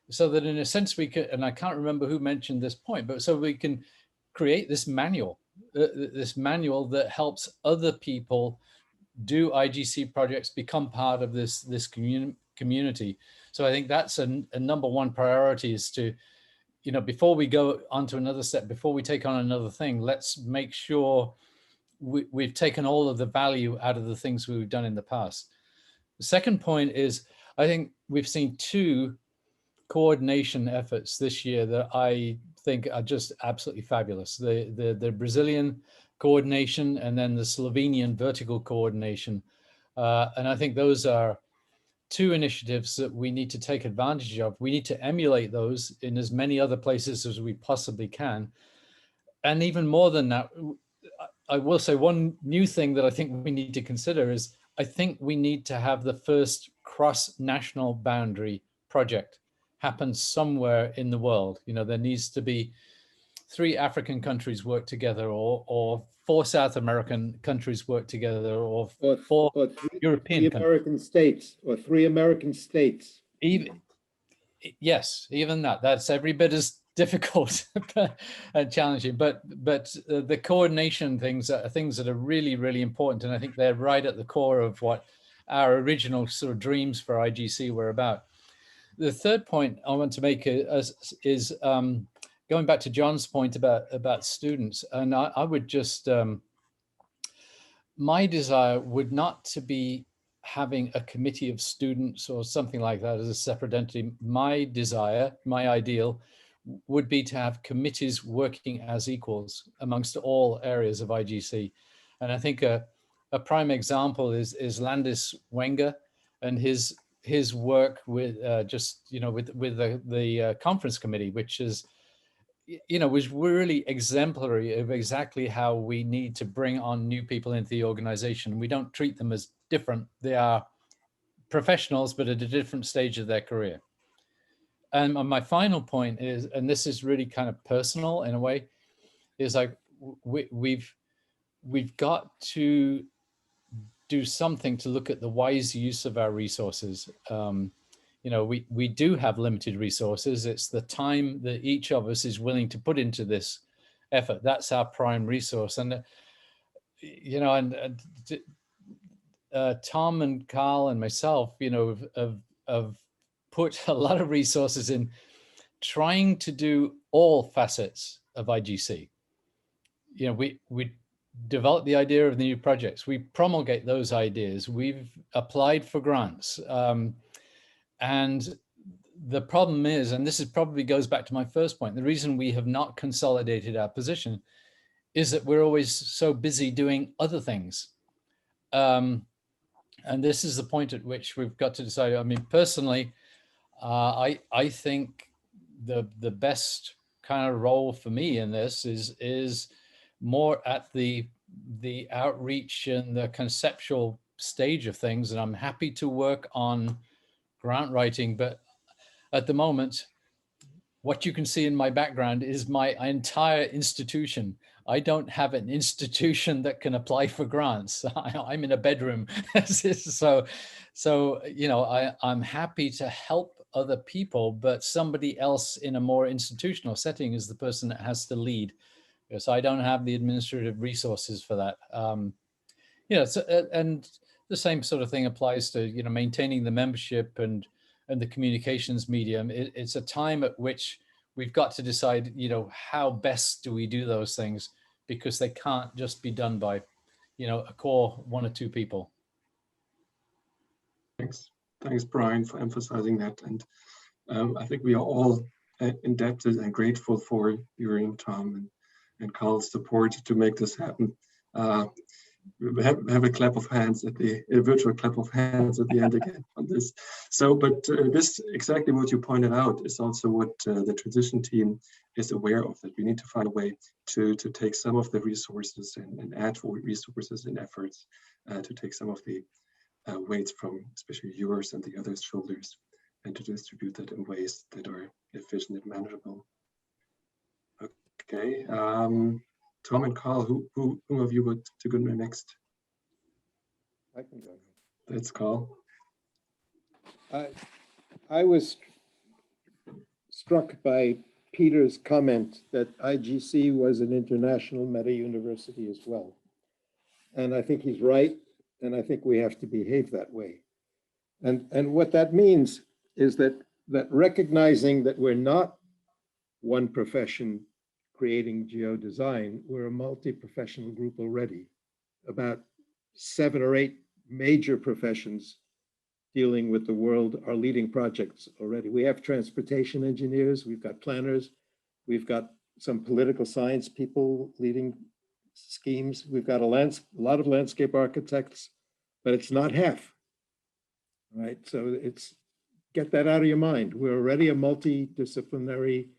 so that in a sense we can, and I can't remember who mentioned this point, but so we can create this manual that helps other people do IGC projects, become part of this community. So I think that's a number one priority, is to, you know, before we go on to another step, before we take on another thing, let's make sure we've taken all of the value out of the things we've done in the past. The second point is, I think we've seen two coordination efforts this year that I think are just absolutely fabulous. The Brazilian coordination and then the Slovenian vertical coordination. And I think those are two initiatives that we need to take advantage of. We need to emulate those in as many other places as we possibly can. And even more than that, I will say one new thing that I think we need to consider is, I think we need to have the first cross-national boundary project happen somewhere in the world. You know, there needs to be 3 African countries work together, or 4 South American countries work together, or 4 European countries. American states, or 3 American states. Yes, even that. That's every bit as difficult and challenging. But the coordination things are things that are really, really important, and I think they're right at the core of what our original sort of dreams for IGC were about. The third point I want to make is going back to John's point about students, and I would just, my desire would not to be having a committee of students or something like that as a separate entity. My desire, my ideal, would be to have committees working as equals amongst all areas of IGC. And I think a prime example is Landis Wenger and his work with with the conference committee, which is, was really exemplary of exactly how we need to bring on new people into the organization. We don't treat them as different. They are professionals, but at a different stage of their career. And my final point is, and this is really kind of personal in a way, is like we've got to do something to look at the wise use of our resources. We do have limited resources. It's the time that each of us is willing to put into this effort. That's our prime resource. And Tom and Carl and myself, have put a lot of resources in trying to do all facets of IGC. We develop the idea of the new projects. We promulgate those ideas. We've applied for grants. And the problem is, and this probably goes back to my first point, the reason we have not consolidated our position is that we're always so busy doing other things. And this is the point at which we've got to decide. I mean, personally, I think the best kind of role for me in this is more at the outreach and the conceptual stage of things. And I'm happy to work on grant writing, but at the moment, what you can see in my background is my entire institution. I don't have an institution that can apply for grants. I'm in a bedroom. So I'm happy to help other people, but somebody else in a more institutional setting is the person that has to lead. So I don't have the administrative resources for that. And the same sort of thing applies to maintaining the membership and the communications medium. It's a time at which we've got to decide, how best do we do those things, because they can't just be done by, a core 1 or 2 people. Thanks, Brian, for emphasizing that. And I think we are all indebted and grateful for your, Tom, and Carl's support to make this happen. We have a clap of hands a virtual clap of hands at the end again on this. So, but this exactly what you pointed out is also what the transition team is aware of, that we need to find a way to take some of the resources and add for resources and efforts to take some of the weights from especially yours and the others' shoulders, and to distribute that in ways that are efficient and manageable. Okay. Tom and Carl, who of you would to go next? I can go. That's Carl. I was struck by Peter's comment that IGC was an international meta-university as well. And I think he's right, and I think we have to behave that way. And what that means is that recognizing that we're not one profession creating geodesign, we're a multi-professional group already, about 7 or 8 major professions dealing with the world are leading projects already. We have transportation engineers, we've got planners, we've got some political science people leading schemes, we've got a lot of landscape architects, but it's not half, right? So it's, get that out of your mind. We're already a multidisciplinary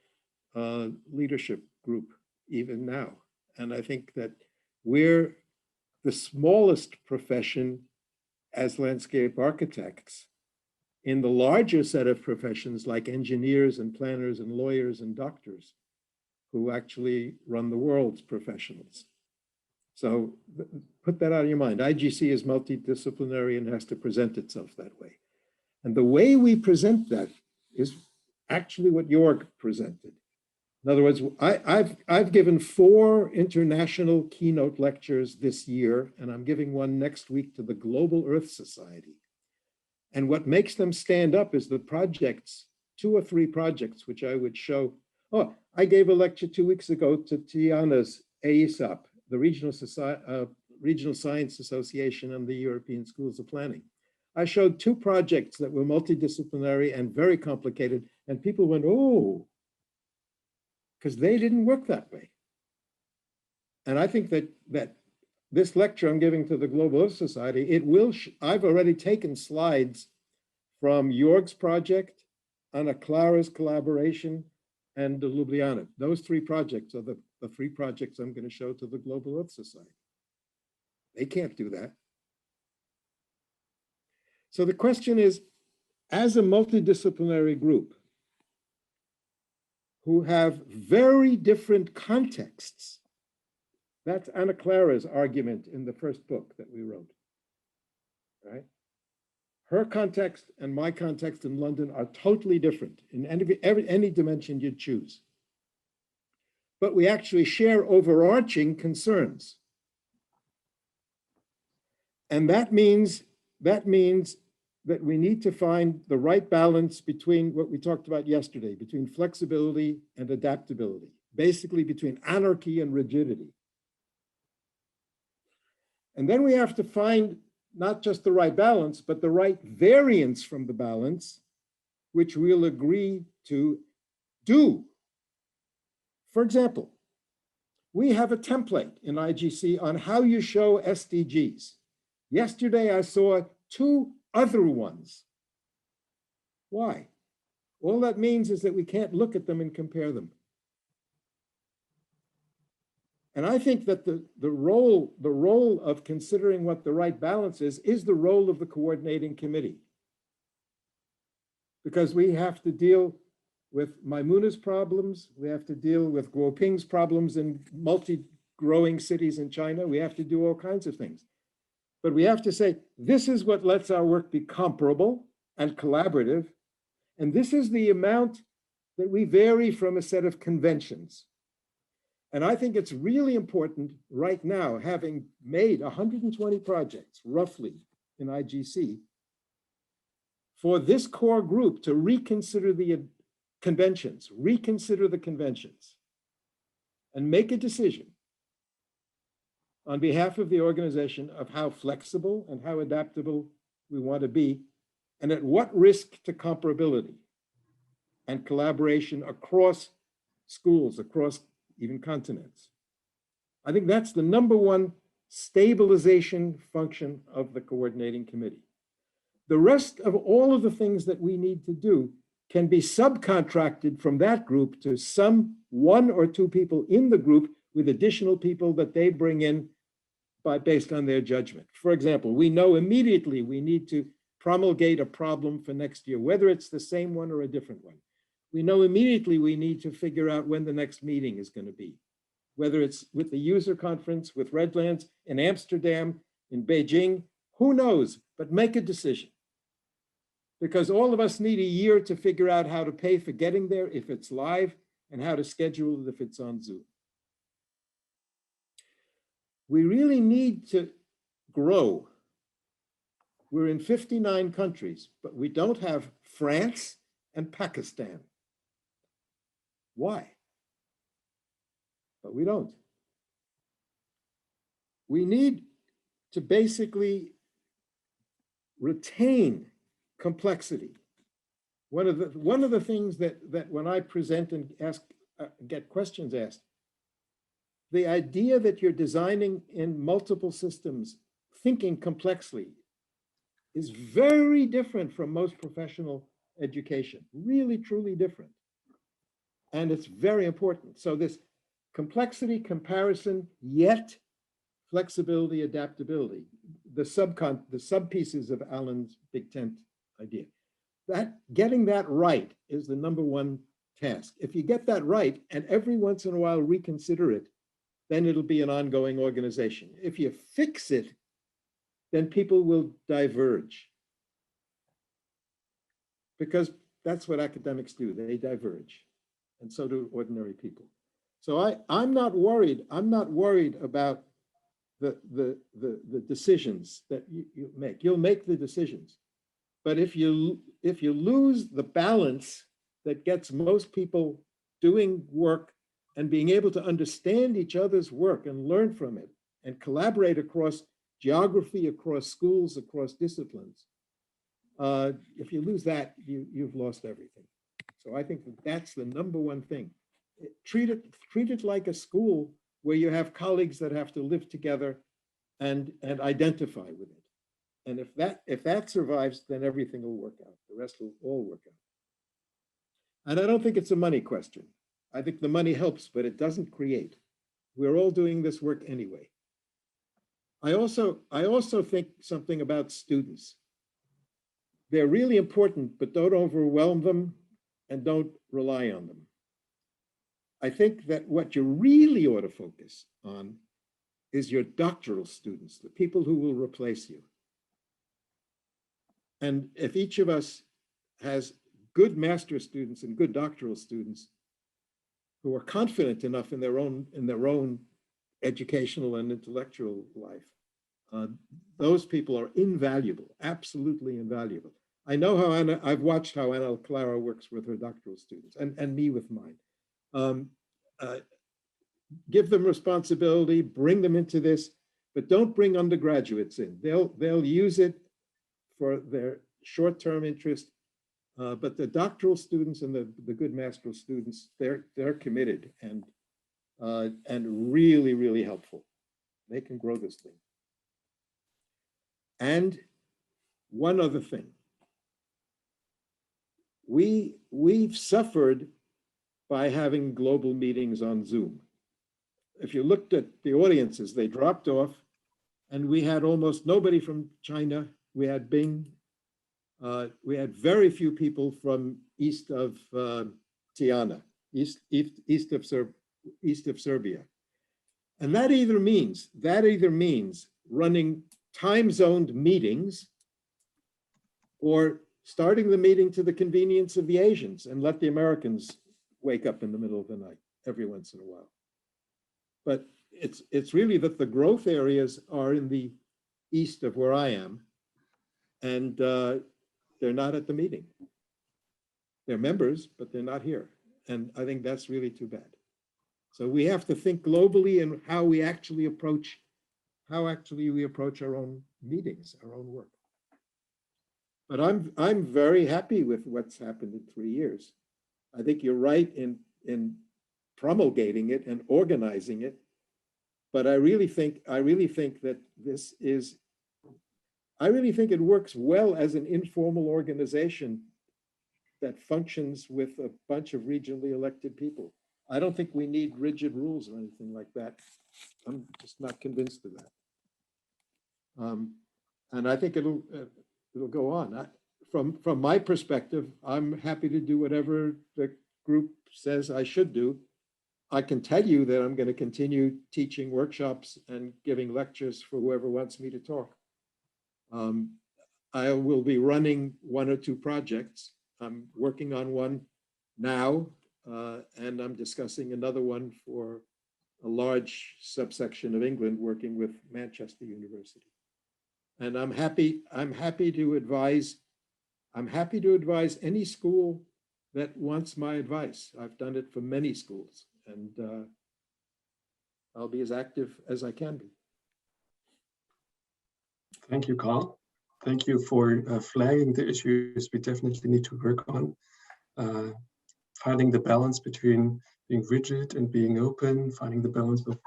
leadership group even now. And I think that we're the smallest profession as landscape architects in the larger set of professions like engineers and planners and lawyers and doctors who actually run the world's professionals. So put that out of your mind. IGC is multidisciplinary and has to present itself that way. And the way we present that is actually what Jorg presented. In other words, I've given 4 international keynote lectures this year, and I'm giving one next week to the Global Earth Society. And what makes them stand up is the projects, 2 or 3 projects, which I would show. Oh, I gave a lecture 2 weeks ago to Tiana's AESOP, the Regional Science Association and the European Schools of Planning. I showed 2 projects that were multidisciplinary and very complicated, and people went, oh, because they didn't work that way. And I think that this lecture I'm giving to the Global Earth Society, it will, I've already taken slides from Jorg's project, Anna Clara's collaboration, and the Ljubljana. Those 3 projects are the 3 projects I'm going to show to the Global Earth Society. They can't do that. So the question is, as a multidisciplinary group who have very different contexts, that's Anna Clara's argument in the first book that we wrote, right? Her context and my context in London are totally different in any dimension you choose. But we actually share overarching concerns. And that means that we need to find the right balance between what we talked about yesterday, between flexibility and adaptability, basically between anarchy and rigidity. And then we have to find not just the right balance, but the right variance from the balance, which we'll agree to do. For example, we have a template in IGC on how you show SDGs. Yesterday, I saw 2 other ones. Why? All that means is that we can't look at them and compare them. And I think that the role of considering what the right balance is the role of the coordinating committee. Because we have to deal with Maimuna's problems, we have to deal with Guoping's problems in multi-growing cities in China, we have to do all kinds of things. But we have to say, this is what lets our work be comparable and collaborative, and this is the amount that we vary from a set of conventions. And I think it's really important right now, having made 120 projects, roughly, in IGC, for this core group to reconsider the conventions, and make a decision on behalf of the organization of how flexible and how adaptable we want to be, and at what risk to comparability and collaboration across schools, across even continents. I think that's the #1 stabilization function of the coordinating committee. The rest of all of the things that we need to do can be subcontracted from that group to some 1 or 2 people in the group with additional people that they bring in based on their judgment. For example, we know immediately we need to promulgate a problem for next year, whether it's the same one or a different one. We know immediately we need to figure out when the next meeting is going to be, whether it's with the user conference, with Redlands, in Amsterdam, in Beijing, who knows, but make a decision. because all of us need a year to figure out how to pay for getting there if it's live and how to schedule it if it's on Zoom. We really need to grow. We're in 59 countries, but we don't have France and Pakistan. Why? But we don't. We need to basically retain complexity. One of the things that when I present and get questions asked, the idea that you're designing in multiple systems, thinking complexly, is very different from most professional education, really, truly different. And it's very important. So this complexity, comparison, yet flexibility, adaptability, the sub pieces of Alan's Big Tent idea. That getting that right is the number one task. If you get that right and every once in a while reconsider it, then it'll be an ongoing organization. If you fix it, then people will diverge. Because that's what academics do, they diverge. And so do ordinary people. So I'm not worried about the decisions that you make. You'll make the decisions. But if you lose the balance that gets most people doing work and being able to understand each other's work and learn from it and collaborate across geography, across schools, across disciplines, if you lose that, you've lost everything. So I think that's the number one thing. Treat it like a school where you have colleagues that have to live together and identify with it. And if that survives, then everything will work out. The rest will all work out. And I don't think it's a money question. I think the money helps, but it doesn't create. We're all doing this work anyway. I also think something about students. They're really important, but don't overwhelm them and don't rely on them. I think that what you really ought to focus on is your doctoral students, the people who will replace you. And if each of us has good master's students and good doctoral students who are confident enough in their own educational and intellectual life, those people are invaluable, absolutely invaluable. I know how I've watched how Ana Clara works with her doctoral students and me with mine. Give them responsibility, bring them into this, but don't bring undergraduates in. They'll use it for their short-term interest, but the doctoral students and the good master's students, they're committed and really, really helpful. They can grow this thing. And one other thing, we've suffered by having global meetings on Zoom. If you looked at the audiences, they dropped off, and we had almost nobody from China. We had Bing. We had very few people from east of Tirana, east of Serbia. And that either means running time-zoned meetings or starting the meeting to the convenience of the Asians and let the Americans wake up in the middle of the night every once in a while. But it's really that the growth areas are in the east of where I am, and they're not at the meeting. They're members, but they're not here. And I think that's really too bad. So we have to think globally in how we actually approach our own meetings, our own work. But I'm very happy with what's happened in 3 years. I think you're right in promulgating it and organizing it. But I really think that I really think it works well as an informal organization that functions with a bunch of regionally elected people. I don't think we need rigid rules or anything like that. I'm just not convinced of that. And I think it'll go on. From my perspective, I'm happy to do whatever the group says I should do. I can tell you that I'm going to continue teaching workshops and giving lectures for whoever wants me to talk. I will be running 1 or 2 projects. I'm working on one now, and I'm discussing another one for a large subsection of England working with Manchester University. And I'm happy to advise any school that wants my advice. I've done it for many schools, and I'll be as active as I can be. Thank you, Carl. Thank you for flagging the issues we definitely need to work on. Finding the balance between being rigid and being open, finding the balance of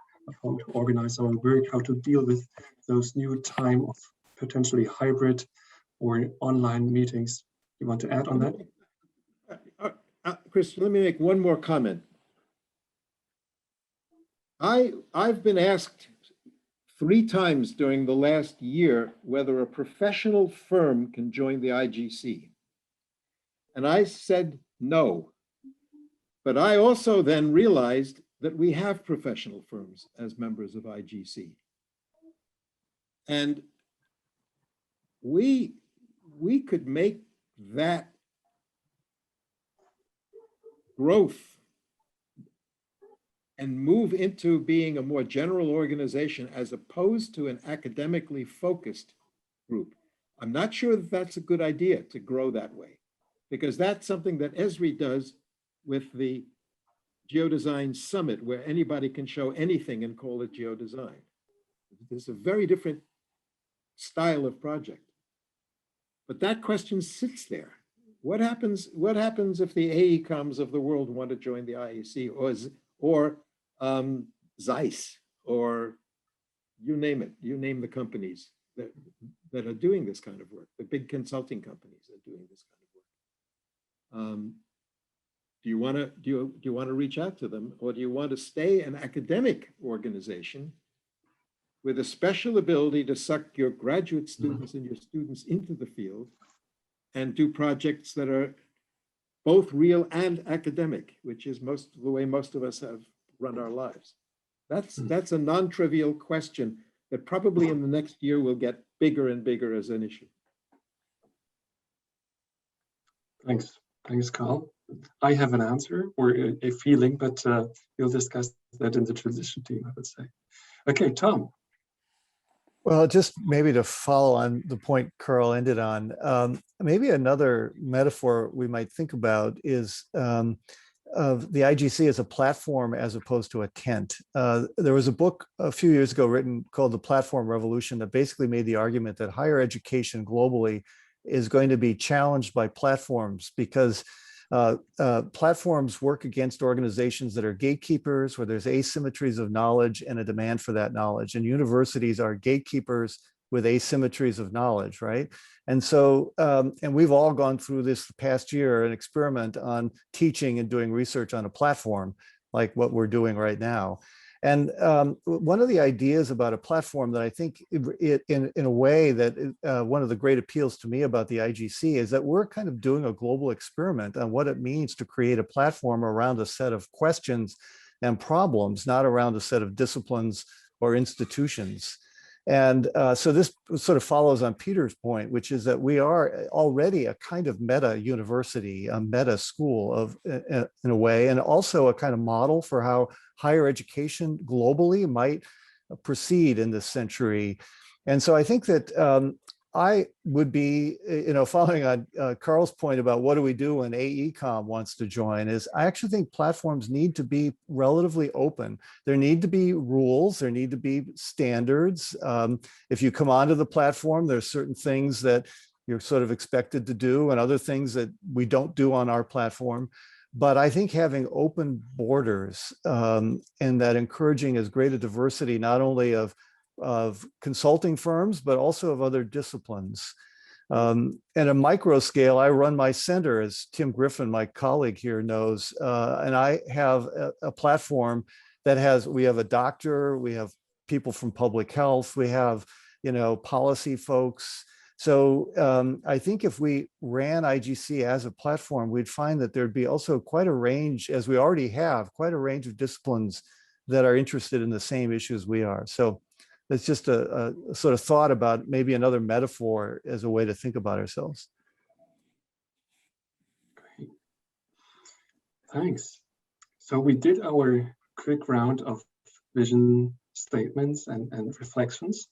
how to organize our work, how to deal with those new time of potentially hybrid or online meetings. You want to add on that? Chris, let me make one more comment. I've been asked 3 times during the last year whether a professional firm can join the IGC. And I said no. But I also then realized that we have professional firms as members of IGC. And we could make that growth and move into being a more general organization as opposed to an academically focused group. I'm not sure that that's a good idea to grow that way, because that's something that Esri does with the Geodesign Summit, where anybody can show anything and call it Geodesign. It's a very different style of project. But that question sits there. What happens if the AECOMs of the world want to join the IEC, or Zeiss, or you name it, you name the companies that are doing this kind of work, the big consulting companies that are doing this kind of work. Do you want to reach out to them, or do you want to stay an academic organization with a special ability to suck your graduate students and your students into the field and do projects that are both real and academic, which is the way most of us have run our lives? That's a non-trivial question that probably in the next year will get bigger and bigger as an issue. Thanks, Carl. I have an answer or a feeling, but we'll discuss that in the transition team, I would say. Okay, Tom. Well, just maybe to follow on the point Carl ended on, maybe another metaphor we might think about is of the IGC as a platform as opposed to a tent. There was a book a few years ago written called The Platform Revolution that basically made the argument that higher education globally is going to be challenged by platforms, because platforms work against organizations that are gatekeepers, where there's asymmetries of knowledge and a demand for that knowledge. And universities are gatekeepers with asymmetries of knowledge, right? And so, and we've all gone through this past year, an experiment on teaching and doing research on a platform, like what we're doing right now. And one of the ideas about a platform that I think in a way that one of the great appeals to me about the IGC is that we're kind of doing a global experiment on what it means to create a platform around a set of questions and problems, not around a set of disciplines or institutions. And so this sort of follows on Peter's point, which is that we are already a kind of meta university, a meta school of, in a way, and also a kind of model for how higher education globally might proceed in this century. And so I think that I would be, following on Carl's point about what do we do when AECOM wants to join, is I actually think platforms need to be relatively open. There need to be rules, there need to be standards. If you come onto the platform, there's certain things that you're sort of expected to do and other things that we don't do on our platform. But I think having open borders and that encouraging as great a diversity, not only of consulting firms, but also of other disciplines. At a micro scale, I run my center, as Tim Griffin, my colleague here, knows, and I have a platform that we have a doctor, we have people from public health, we have, policy folks. So I think if we ran IGC as a platform, we'd find that there'd be also quite a range, as we already have, quite a range of disciplines that are interested in the same issues we are. So That's just a sort of thought about maybe another metaphor as a way to think about ourselves. Great. Thanks. So we did our quick round of vision statements and reflections.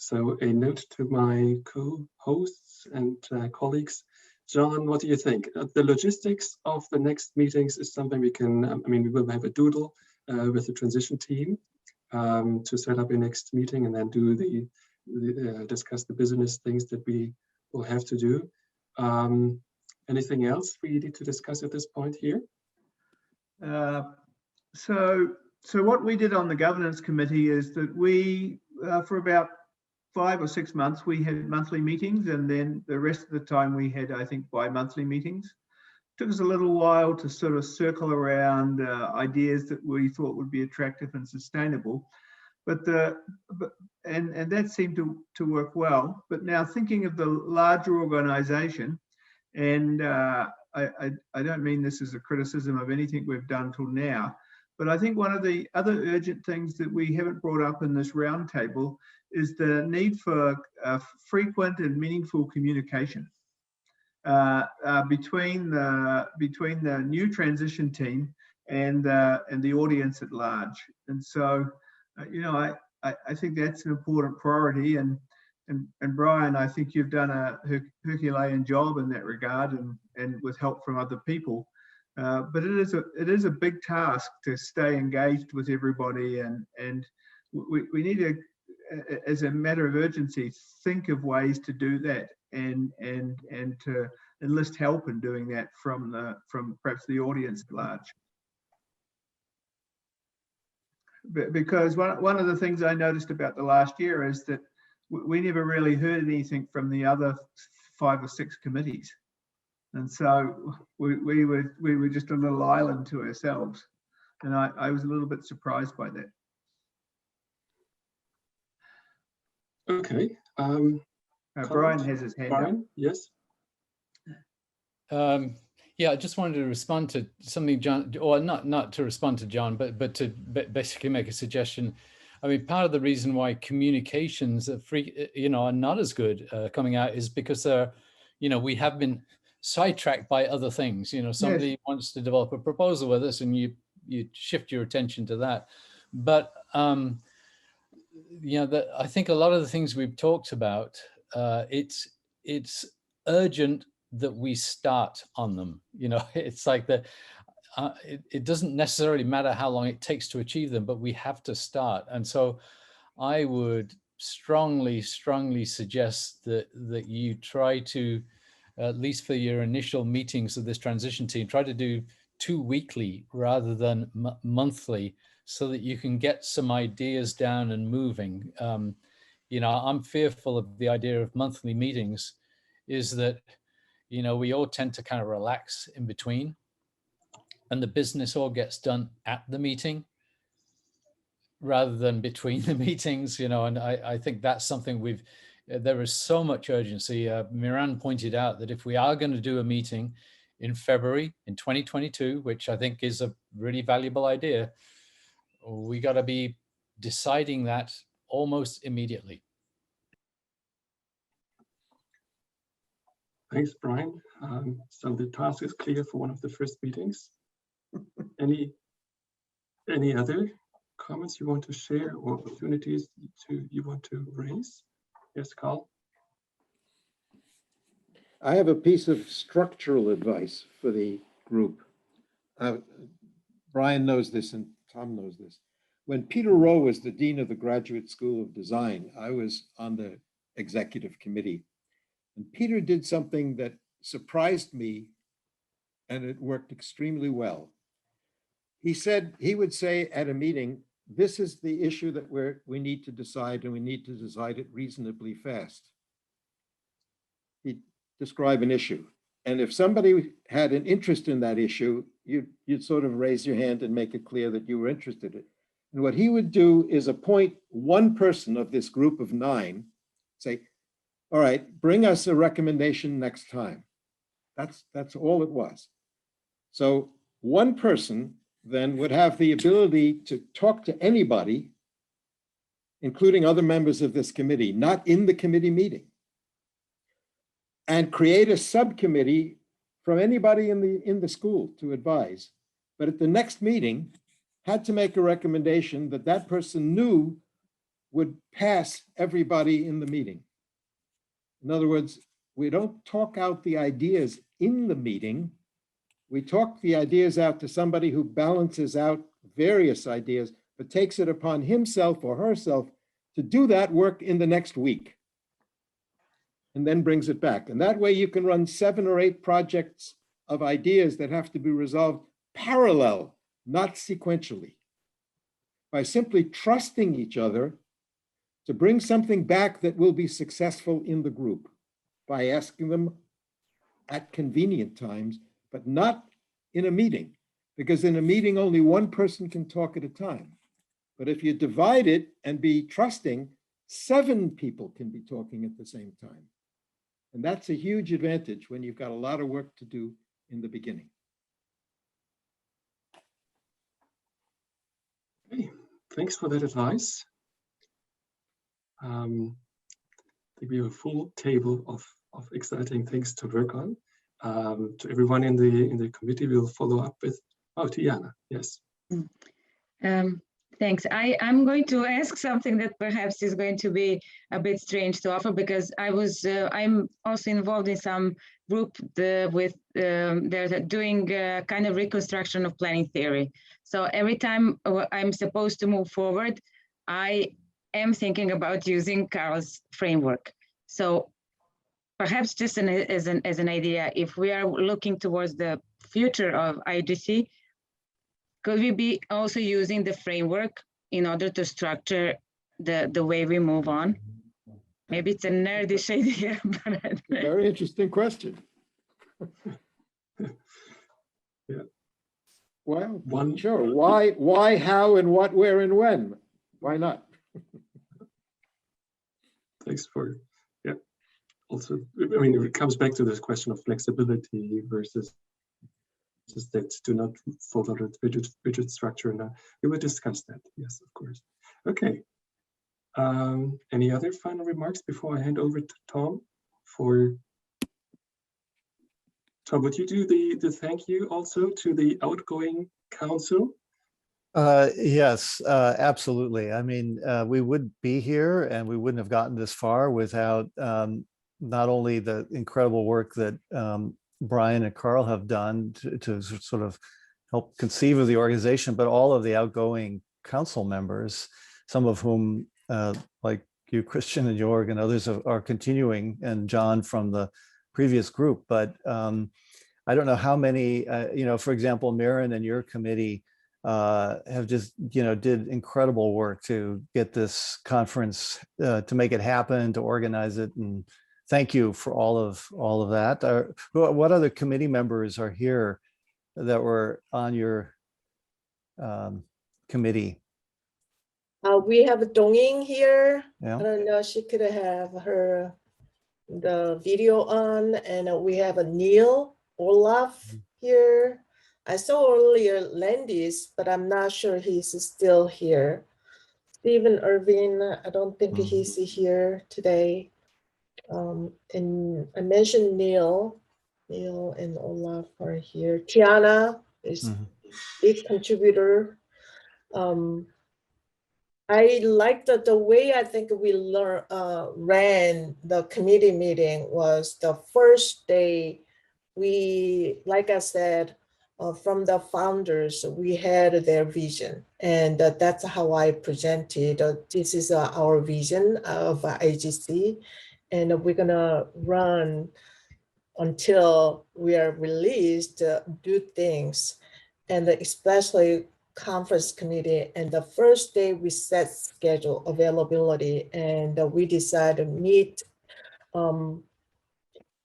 So a note to my co-hosts and colleagues. John, what do you think? The logistics of the next meetings is something we can, we will have a doodle with the transition team to set up a next meeting and then do discuss the business things that we will have to do. Anything else we need to discuss at this point here? So what we did on the governance committee is that we, for about 5 or 6 months, we had monthly meetings, and then the rest of the time we had, I think, bi-monthly meetings. Took us a little while to sort of circle around ideas that we thought would be attractive and sustainable, but that seemed to work well. But now thinking of the larger organisation, and I don't mean this as a criticism of anything we've done till now, but I think one of the other urgent things that we haven't brought up in this roundtable is the need for frequent and meaningful communication between the new transition team and the audience at large. And so, I think that's an important priority. And Brian, I think you've done a Herculean job in that regard, and with help from other people. But it is a big task to stay engaged with everybody, and we need to, as a matter of urgency, think of ways to do that, and to enlist help in doing that from perhaps the audience at large. Because one of the things I noticed about the last year is that we never really heard anything from the other 5 or 6 committees. And so we were just a little island to ourselves. And I was a little bit surprised by that. Okay. Brian has his hand up. Yes. Yeah, I just wanted to respond to something John, or not to respond to John, but to basically make a suggestion. I mean, part of the reason why communications are not as good coming out is because we have been sidetracked by other things. Somebody wants to develop a proposal with us, and you shift your attention to that. But I think a lot of the things we've talked about, it's urgent that we start on them. It's like it doesn't necessarily matter how long it takes to achieve them, but we have to start. And so I would strongly suggest that you try to, at least for your initial meetings of this transition team, try to do 2 weekly rather than monthly, so that you can get some ideas down and moving. I'm fearful of the idea of monthly meetings is that, we all tend to kind of relax in between, and the business all gets done at the meeting rather than between the meetings, and I think that's something there is so much urgency. Miran pointed out that if we are going to do a meeting in February in 2022, which I think is a really valuable idea, we got to be deciding that almost immediately. Thanks, Brian. So the task is clear for one of the first meetings. Any other comments you want to share or opportunities you want to raise? Yes, Carl. I have a piece of structural advice for the group. Brian knows this and Tom knows this. When Peter Rowe was the Dean of the Graduate School of Design, I was on the executive committee. And Peter did something that surprised me, and it worked extremely well. He would say at a meeting, this is the issue that we need to decide, and we need to decide it reasonably fast. He'd describe an issue. And if somebody had an interest in that issue, you'd sort of raise your hand and make it clear that you were interested in it. And what he would do is appoint one person of this group of 9, say, all right, bring us a recommendation next time. That's all it was. So one person then would have the ability to talk to anybody including other members of this committee, not in the committee meeting, and create a subcommittee from anybody in the school to advise, but at the next meeting had to make a recommendation that that person knew would pass everybody in the meeting. In other words, we don't talk out the ideas in the meeting. We talk the ideas out to somebody who balances out various ideas, but takes it upon himself or herself to do that work in the next week, and then brings it back. And that way you can run 7 or 8 projects of ideas that have to be resolved parallel, not sequentially, by simply trusting each other to bring something back that will be successful in the group, by asking them at convenient times, but not in a meeting, because in a meeting only one person can talk at a time. But if you divide it and be trusting, 7 people can be talking at the same time. And that's a huge advantage when you've got a lot of work to do in the beginning. Okay, thanks for that advice. I think we have a full table of exciting things to work on. To everyone in the committee, we'll follow up with, Tiana, yes. Thanks. I'm going to ask something that perhaps is going to be a bit strange to offer, because I'm also involved in some group they're doing kind of reconstruction of planning theory. So every time I'm supposed to move forward, I am thinking about using Carl's framework. So perhaps just as an idea, if we are looking towards the future of IGC, could we be also using the framework in order to structure the way we move on? Maybe it's a nerdish idea, but very interesting question. Yeah. Well, sure. Why, how, and what, where, and when? Why not? Thanks for, yeah. Also, I mean, it comes back to this question of flexibility versus that do not follow the rigid structure. Now, we will discuss that. Yes, of course. Okay. Any other final remarks before I hand over to Tom? Tom, would you do the thank you also to the outgoing council? Yes, absolutely. I mean, we would be here and we wouldn't have gotten this far without not only the incredible work that Brian and Carl have done to sort of help conceive of the organization, but all of the outgoing council members, some of whom, like you, Christian and Jorg and others are continuing, and John from the previous group. But I don't know how many, for example, Mirren and your committee have just, did incredible work to get this conference, to make it happen, to organize it. And thank you for all of that. What other committee members are here that were on your committee? We have Dongying here. Yeah. I don't know, she could have the video on, and we have a Neil Olaf here. I saw earlier Landis, but I'm not sure he's still here. Stephen Irving, I don't think he's here today. And I mentioned Neil and Olaf are here. Tiana is big contributor. I like the way I think we ran the committee meeting was the first day we, like I said, from the founders, we had their vision, and that's how I presented. This is our vision of IGC, and we're gonna run until we are released, do things, and especially conference committee. And the first day we set schedule availability, and we decided to meet.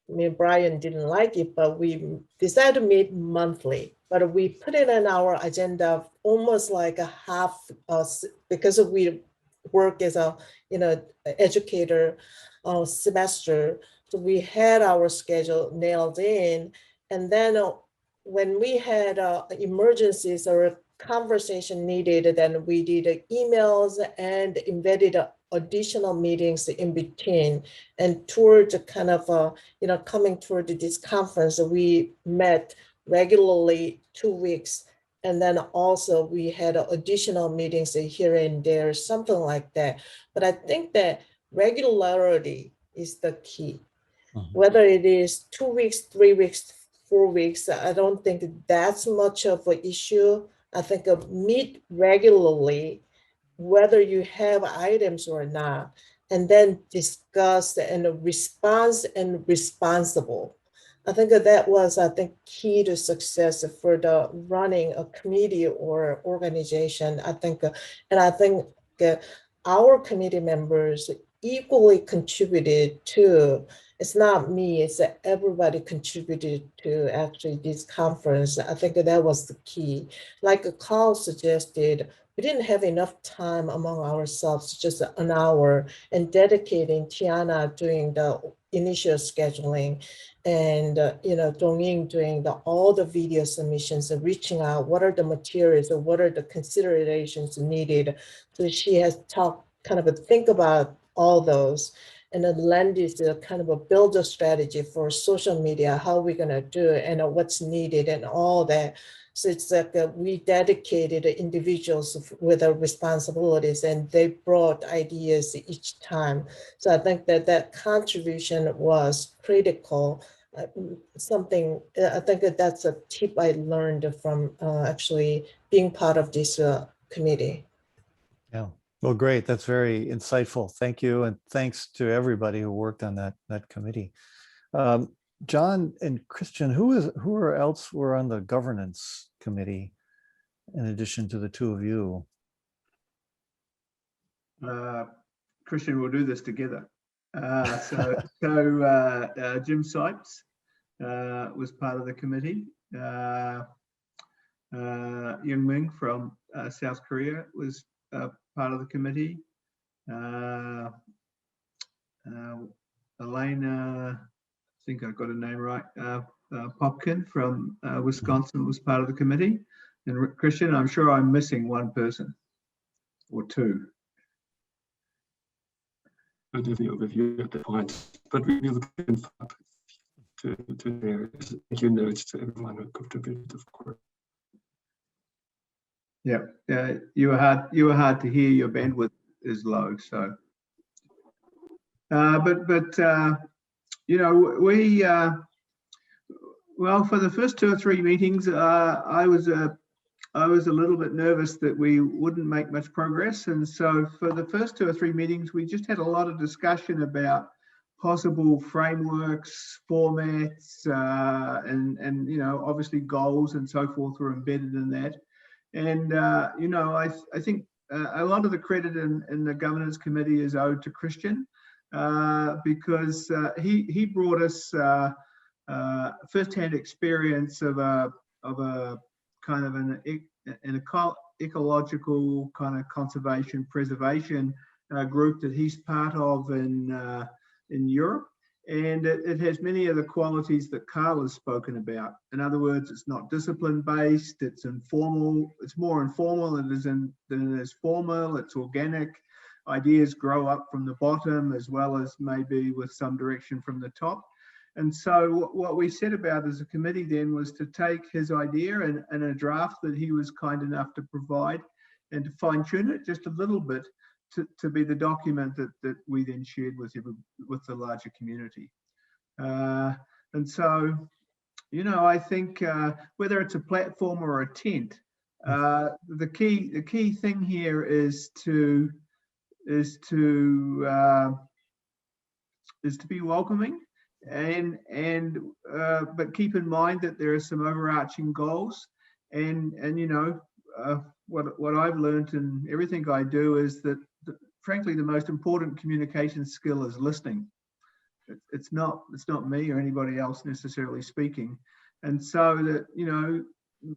Me and Brian didn't like it, but we decided to meet monthly. But we put it on our agenda almost like a half, because we work as a educator semester. So we had our schedule nailed in, and then when we had emergencies or conversation needed, then we did emails and embedded additional meetings in between. And towards kind of, coming toward this conference, we met regularly 2 weeks. And then also we had additional meetings here and there, something like that. But I think that regularity is the key. Whether it is 2 weeks, 3 weeks, 4 weeks, I don't think that's much of an issue. I think meet regularly, whether you have items or not, and then discuss and response and responsible. I think that was, key to success for the running a committee or organization. I think our committee members equally contributed to. It's not me, it's that everybody contributed to actually this conference. I think that was the key. Like Carl suggested, we didn't have enough time among ourselves, just an hour, and dedicating Tiana doing the initial scheduling and, Dong-Ying doing all the video submissions and reaching out, what are the materials or what are the considerations needed. So she has talked, think about all those. And then Landis kind of a builder strategy for social media, how we're gonna do it and what's needed and all that. So it's like we dedicated individuals with their responsibilities and they brought ideas each time. So I think that contribution was critical. I think that's a tip I learned from actually being part of this committee. Yeah. Well, great. That's very insightful. Thank you. And thanks to everybody who worked on that committee. John and Christian, who else were on the governance committee in addition to the two of you? Christian, we'll do this together. So Jim Sipes was part of the committee. Young Ming from South Korea was part of the committee. Elena, I think I got her name right, Popkin from Wisconsin was part of the committee. And Christian, I'm sure I'm missing one person or two. I did the overview at the point, but we will look to their thank you notes to everyone who contributed, of course. Yeah, you were hard to hear. Your bandwidth is low, so. We well, for the first 2 or 3 meetings, I was a little bit nervous that we wouldn't make much progress, and so for the first 2 or 3 meetings, we just had a lot of discussion about possible frameworks, formats, and obviously goals and so forth were embedded in that. And I think a lot of the credit in the governance committee is owed to Christian because he brought us first-hand experience of a kind of an ecological kind of conservation preservation group that he's part of in Europe. And it has many of the qualities that Carl has spoken about. In other words, it's not discipline-based, it's informal, it's more informal than it is formal, it's organic. Ideas grow up from the bottom as well as maybe with some direction from the top. And so what we set about as a committee then was to take his idea and a draft that he was kind enough to provide and to fine-tune it just a little bit to be the document that we then shared with the larger community. And so, I think whether it's a platform or a tent, the key thing here is to be welcoming but keep in mind that there are some overarching goals and what I've learned in everything I do is that frankly the most important communication skill is listening. It's not me or anybody else necessarily speaking, and so that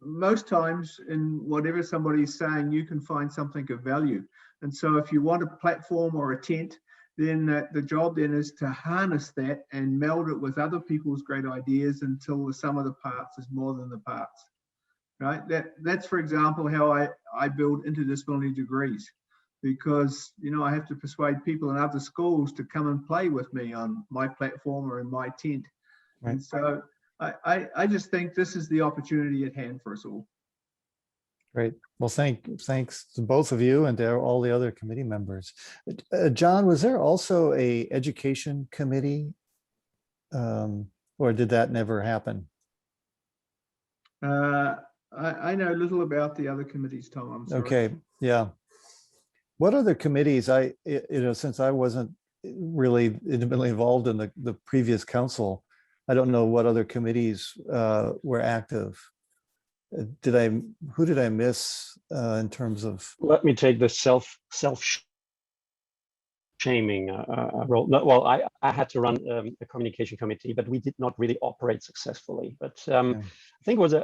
most times in whatever somebody's saying you can find something of value. And so if you want a platform or a tent, then the job then is to harness that and meld it with other people's great ideas until the sum of the parts is more than the parts. right? That's, for example, how I build interdisciplinary degrees, because, you know, I have to persuade people in other schools to come and play with me on my platform or in my tent. Right. And so I just think this is the opportunity at hand for us all. Great. Well, thanks to both of you and to all the other committee members. John, was there also a education committee, or did that never happen? I know little about the other committees, Tom. I'm sorry. Okay. Yeah. What other committees? Since I wasn't really intimately involved in the previous council, I don't know what other committees were active. Who did I miss in terms of? Let me take the self shaming role. No, well, I had to run a communication committee, but we did not really operate successfully. But I think it was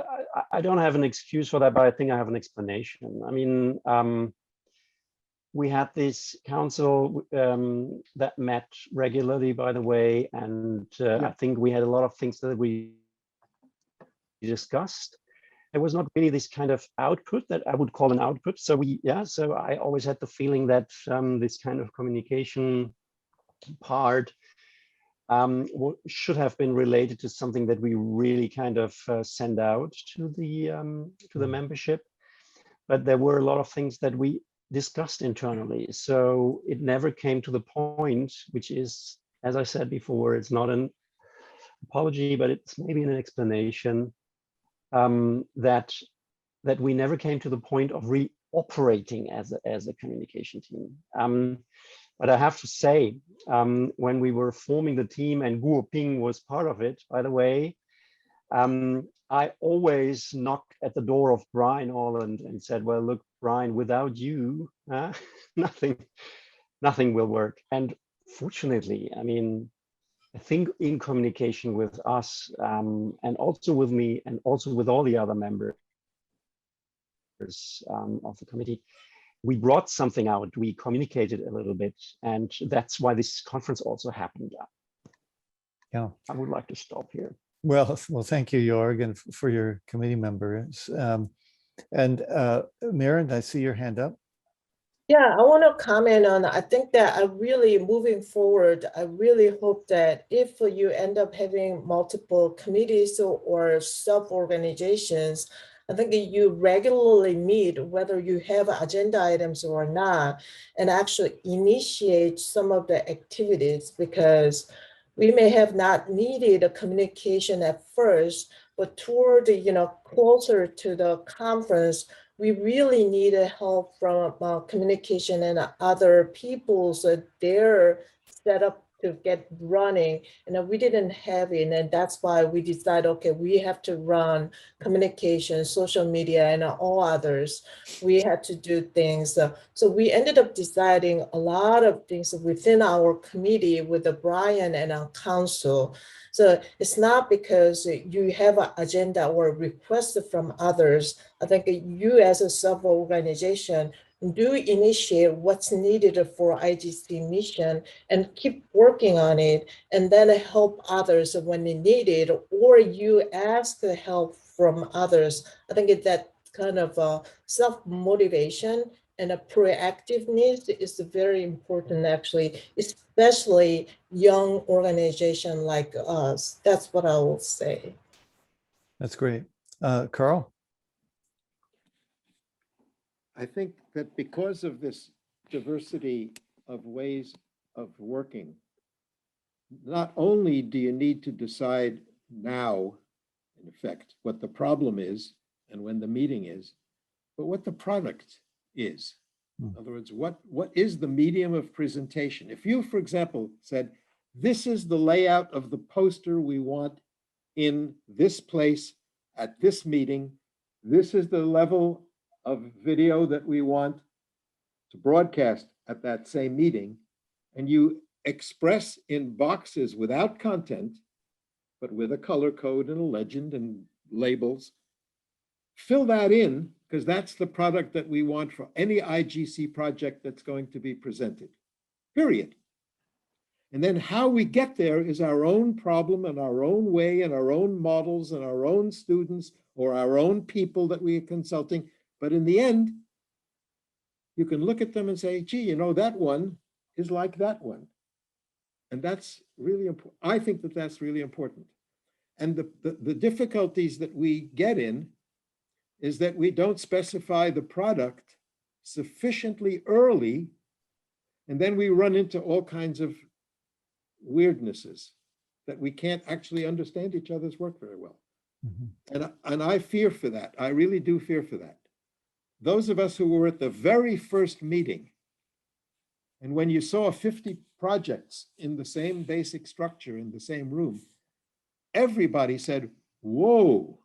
I don't have an excuse for that, but I think I have an explanation. I mean, we had this council that met regularly, by the way, and I think we had a lot of things that we discussed. There was not really this kind of output that I would call an output. So so I always had the feeling that this kind of communication part should have been related to something that we really kind of send out to the membership. But there were a lot of things that we discussed internally. So it never came to the point, which is, as I said before, it's not an apology, but it's maybe an explanation. That we never came to the point of re-operating as a communication team. But I have to say, when we were forming the team, and Guo Ping was part of it, by the way, I always knocked at the door of Brian Orland and said, well, look, Brian, without you, nothing will work. And fortunately, I mean, I think in communication with us and also with me and also with all the other members of the committee, we brought something out. We communicated a little bit, and that's why this conference also happened. Yeah, I would like to stop here. Well, thank you, Jorg, and for your committee members. And Maren, I see your hand up. Yeah, I want to comment on, I think that moving forward, I really hope that if you end up having multiple committees or sub-organizations, I think that you regularly meet, whether you have agenda items or not, and actually initiate some of the activities, because we may have not needed a communication at first, but toward closer to the conference, we really need help from communication and other people, so they're set up to get running. And we didn't have it, and that's why we decided, okay, we have to run communication, social media, and all others. We had to do things. So we ended up deciding a lot of things within our committee with Brian and our council. So it's not because you have an agenda or a request from others. I think you as a sub-organization do initiate what's needed for IGC mission and keep working on it, and then help others when they need it, or you ask the help from others. I think that kind of self-motivation and a proactiveness is very important, actually, especially young organization like us. That's what I will say. That's great. Carl? I think that because of this diversity of ways of working, not only do you need to decide now, in effect, what the problem is and when the meeting is, but what the product is. In other words, what is the medium of presentation? If you, for example, said, this is the layout of the poster we want in this place at this meeting, this is the level of video that we want to broadcast at that same meeting, and you express in boxes without content, but with a color code and a legend and labels, fill that in, because that's the product that we want for any IGC project that's going to be presented, period. And then how we get there is our own problem and our own way and our own models and our own students or our own people that we are consulting. But in the end, you can look at them and say, gee, you know, that one is like that one. And that's really important. I think that that's really important. And the difficulties that we get in is that we don't specify the product sufficiently early, and then we run into all kinds of weirdnesses that we can't actually understand each other's work very well. Mm-hmm. And I fear for that. I really do fear for that. Those of us who were at the very first meeting, and when you saw 50 projects in the same basic structure in the same room, everybody said, whoa,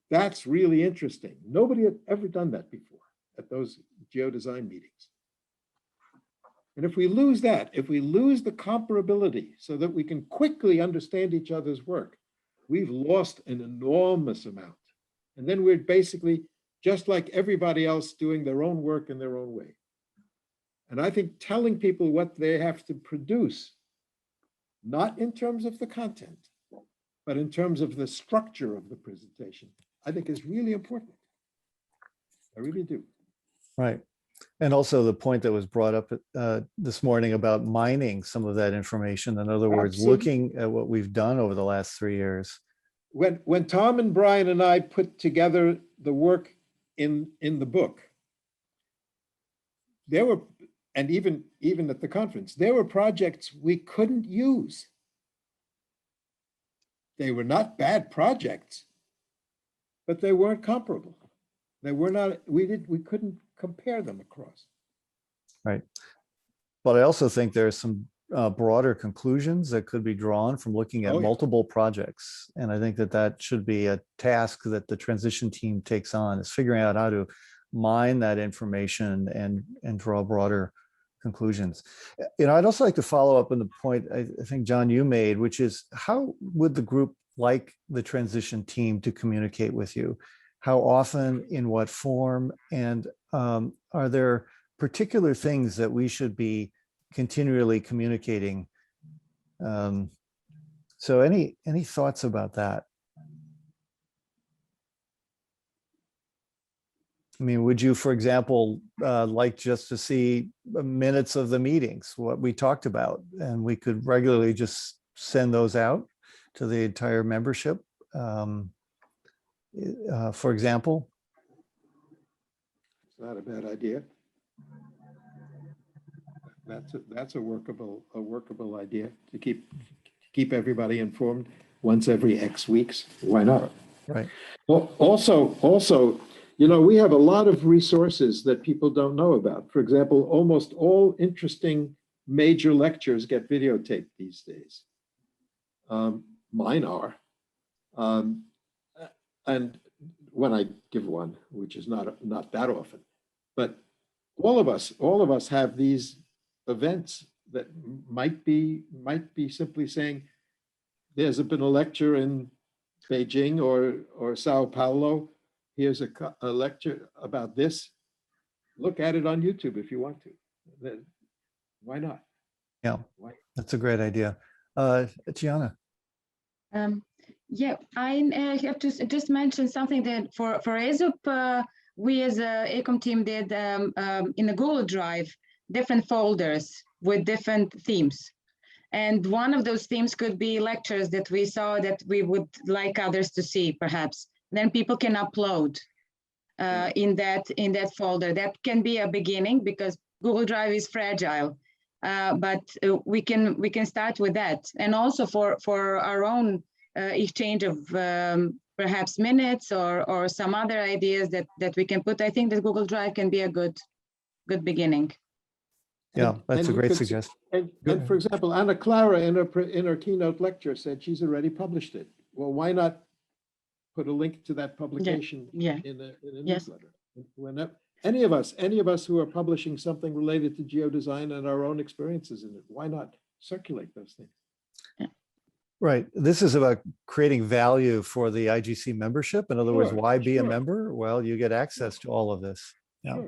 that's really interesting. Nobody had ever done that before at those geodesign meetings. And if we lose that, if we lose the comparability so that we can quickly understand each other's work, we've lost an enormous amount. And then we're basically just like everybody else doing their own work in their own way. And I think telling people what they have to produce, not in terms of the content, but in terms of the structure of the presentation, I think is really important. I really do. Right. And also the point that was brought up this morning about mining some of that information. In other words, Absolutely. Looking at what we've done over the last 3 years. When Tom and Brian and I put together the work in the book, there were, and even at the conference, there were projects we couldn't use. They were not bad projects, but they weren't comparable. They were not, we couldn't compare them across. Right. But I also think there's some broader conclusions that could be drawn from looking at multiple projects. And I think that that should be a task that the transition team takes on, is figuring out how to mine that information and draw broader conclusions. You know, I'd also like to follow up on the point I think, John, you made, which is how would the group like the transition team to communicate with you? How often, in what form, and are there particular things that we should be continually communicating? So any thoughts about that? I mean, would you, for example, like just to see minutes of the meetings, what we talked about, and we could regularly just send those out to the entire membership, for example? It's not a bad idea. That's a workable idea to keep everybody informed once every X weeks. Why not? Right. Well, also, you know, we have a lot of resources that people don't know about. For example, almost all interesting major lectures get videotaped these days. Mine are. And when I give one, which is not that often, but all of us have these events that might be simply saying, there's been a lecture in Beijing or Sao Paulo. Here's a lecture about this. Look at it on YouTube if you want to. Why not? Yeah, Why? That's a great idea. Gianna. Yeah, I have to just mention something that for ESUP, we as a ACOM team did in the Google Drive, different folders with different themes. And one of those themes could be lectures that we saw that we would like others to see, perhaps. Then people can upload in that folder. That can be a beginning because Google Drive is fragile, but we can start with that. And also for our own exchange of perhaps minutes or some other ideas that we can put. I think that Google Drive can be a good beginning. Yeah, that's a great suggestion. And for example, Anna Clara in her keynote lecture said she's already published it. Well, why not put a link to that publication in a newsletter? Whenever, any of us who are publishing something related to geodesign and our own experiences in it, why not circulate those things? Right. This is about creating value for the IGC membership. In other words, why be a member? Well, you get access to all of this. Yeah.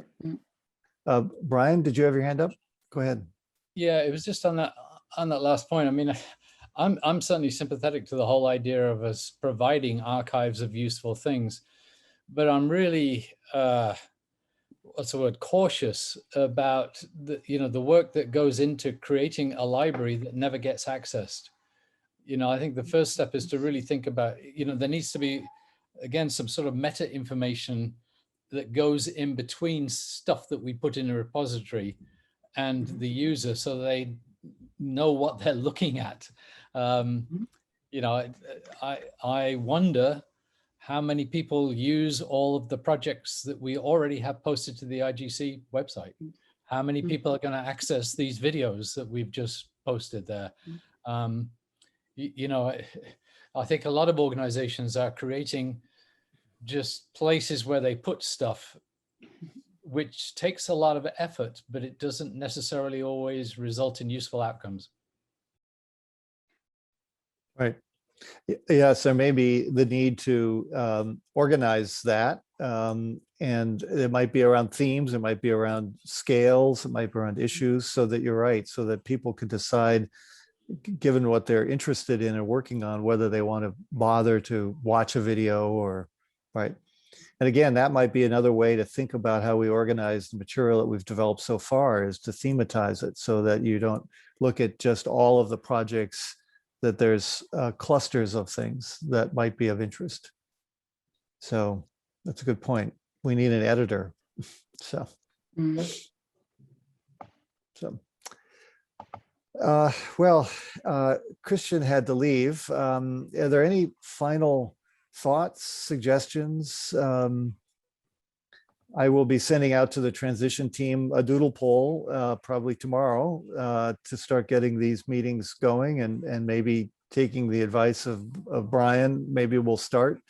Sure. Brian, did you have your hand up? Go ahead. Yeah, it was just on that. on that last point, I mean, I'm certainly sympathetic to the whole idea of us providing archives of useful things, but I'm really, what's the word, cautious about the work that goes into creating a library that never gets accessed. I think the first step is to really think about, there needs to be, again, some sort of meta information that goes in between stuff that we put in a repository and the user, so they know what they're looking at. I wonder how many people use all of the projects that we already have posted to the IGC website. How many people are going to access these videos that we've just posted there? I think a lot of organizations are creating just places where they put stuff, which takes a lot of effort, but it doesn't necessarily always result in useful outcomes. Right. Yeah, so maybe the need to organize that, and it might be around themes, it might be around scales, it might be around issues, so that you're right, so that people can decide, given what they're interested in and working on, whether they want to bother to watch a video or, right. And again, that might be another way to think about how we organize the material that we've developed so far, is to thematize it so that you don't look at just all of the projects, that there's clusters of things that might be of interest. So that's a good point. We need an editor. So, Christian had to leave. Are there any final thoughts, suggestions? I will be sending out to the transition team a doodle poll probably tomorrow to start getting these meetings going, and maybe taking the advice of Brian. Maybe we'll start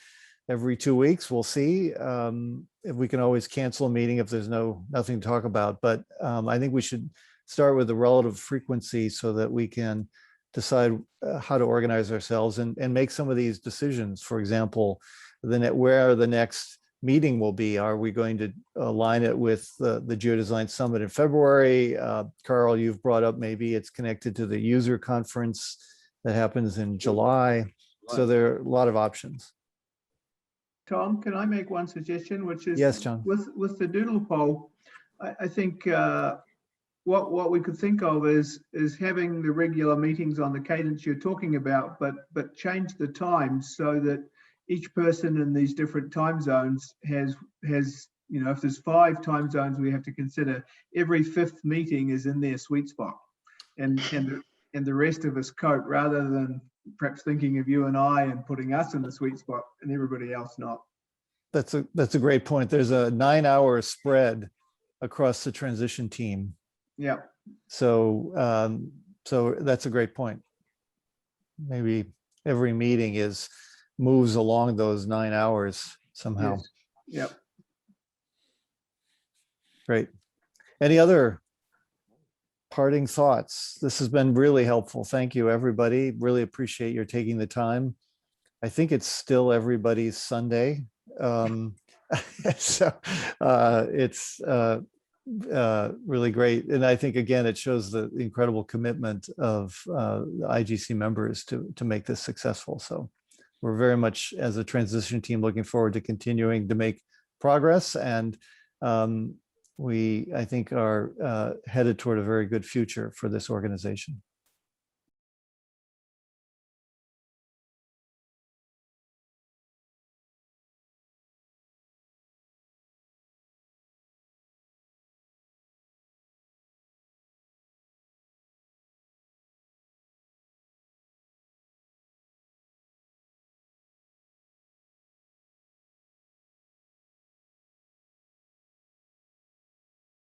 every 2 weeks. We'll see if we can always cancel a meeting if there's nothing to talk about. But I think we should start with the relative frequency so that we can decide how to organize ourselves and make some of these decisions. For example, where the next meeting will be. Are we going to align it with the Geodesign Summit in February? Carl, you've brought up maybe it's connected to the user conference that happens in July. So there are a lot of options. Tom, can I make one suggestion, which is, yes, John, with the doodle poll, I think what we could think of is having the regular meetings on the cadence you're talking about, but change the times so that each person in these different time zones has, if there's 5 time zones we have to consider, every 5th meeting is in their sweet spot, and the rest of us cope, rather than perhaps thinking of you and I and putting us in the sweet spot and everybody else not. That's a great point. There's a 9-hour spread across the transition team. Yeah. So so that's a great point. Maybe every meeting moves along those 9 hours somehow. Yes. Yep. Great. Any other parting thoughts? This has been really helpful. Thank you, everybody. Really appreciate your taking the time. I think it's still everybody's Sunday. So it's really great. And I think, again, it shows the incredible commitment of the IGC members to make this successful. So we're very much, as a transition team, looking forward to continuing to make progress. And we, I think, are headed toward a very good future for this organization.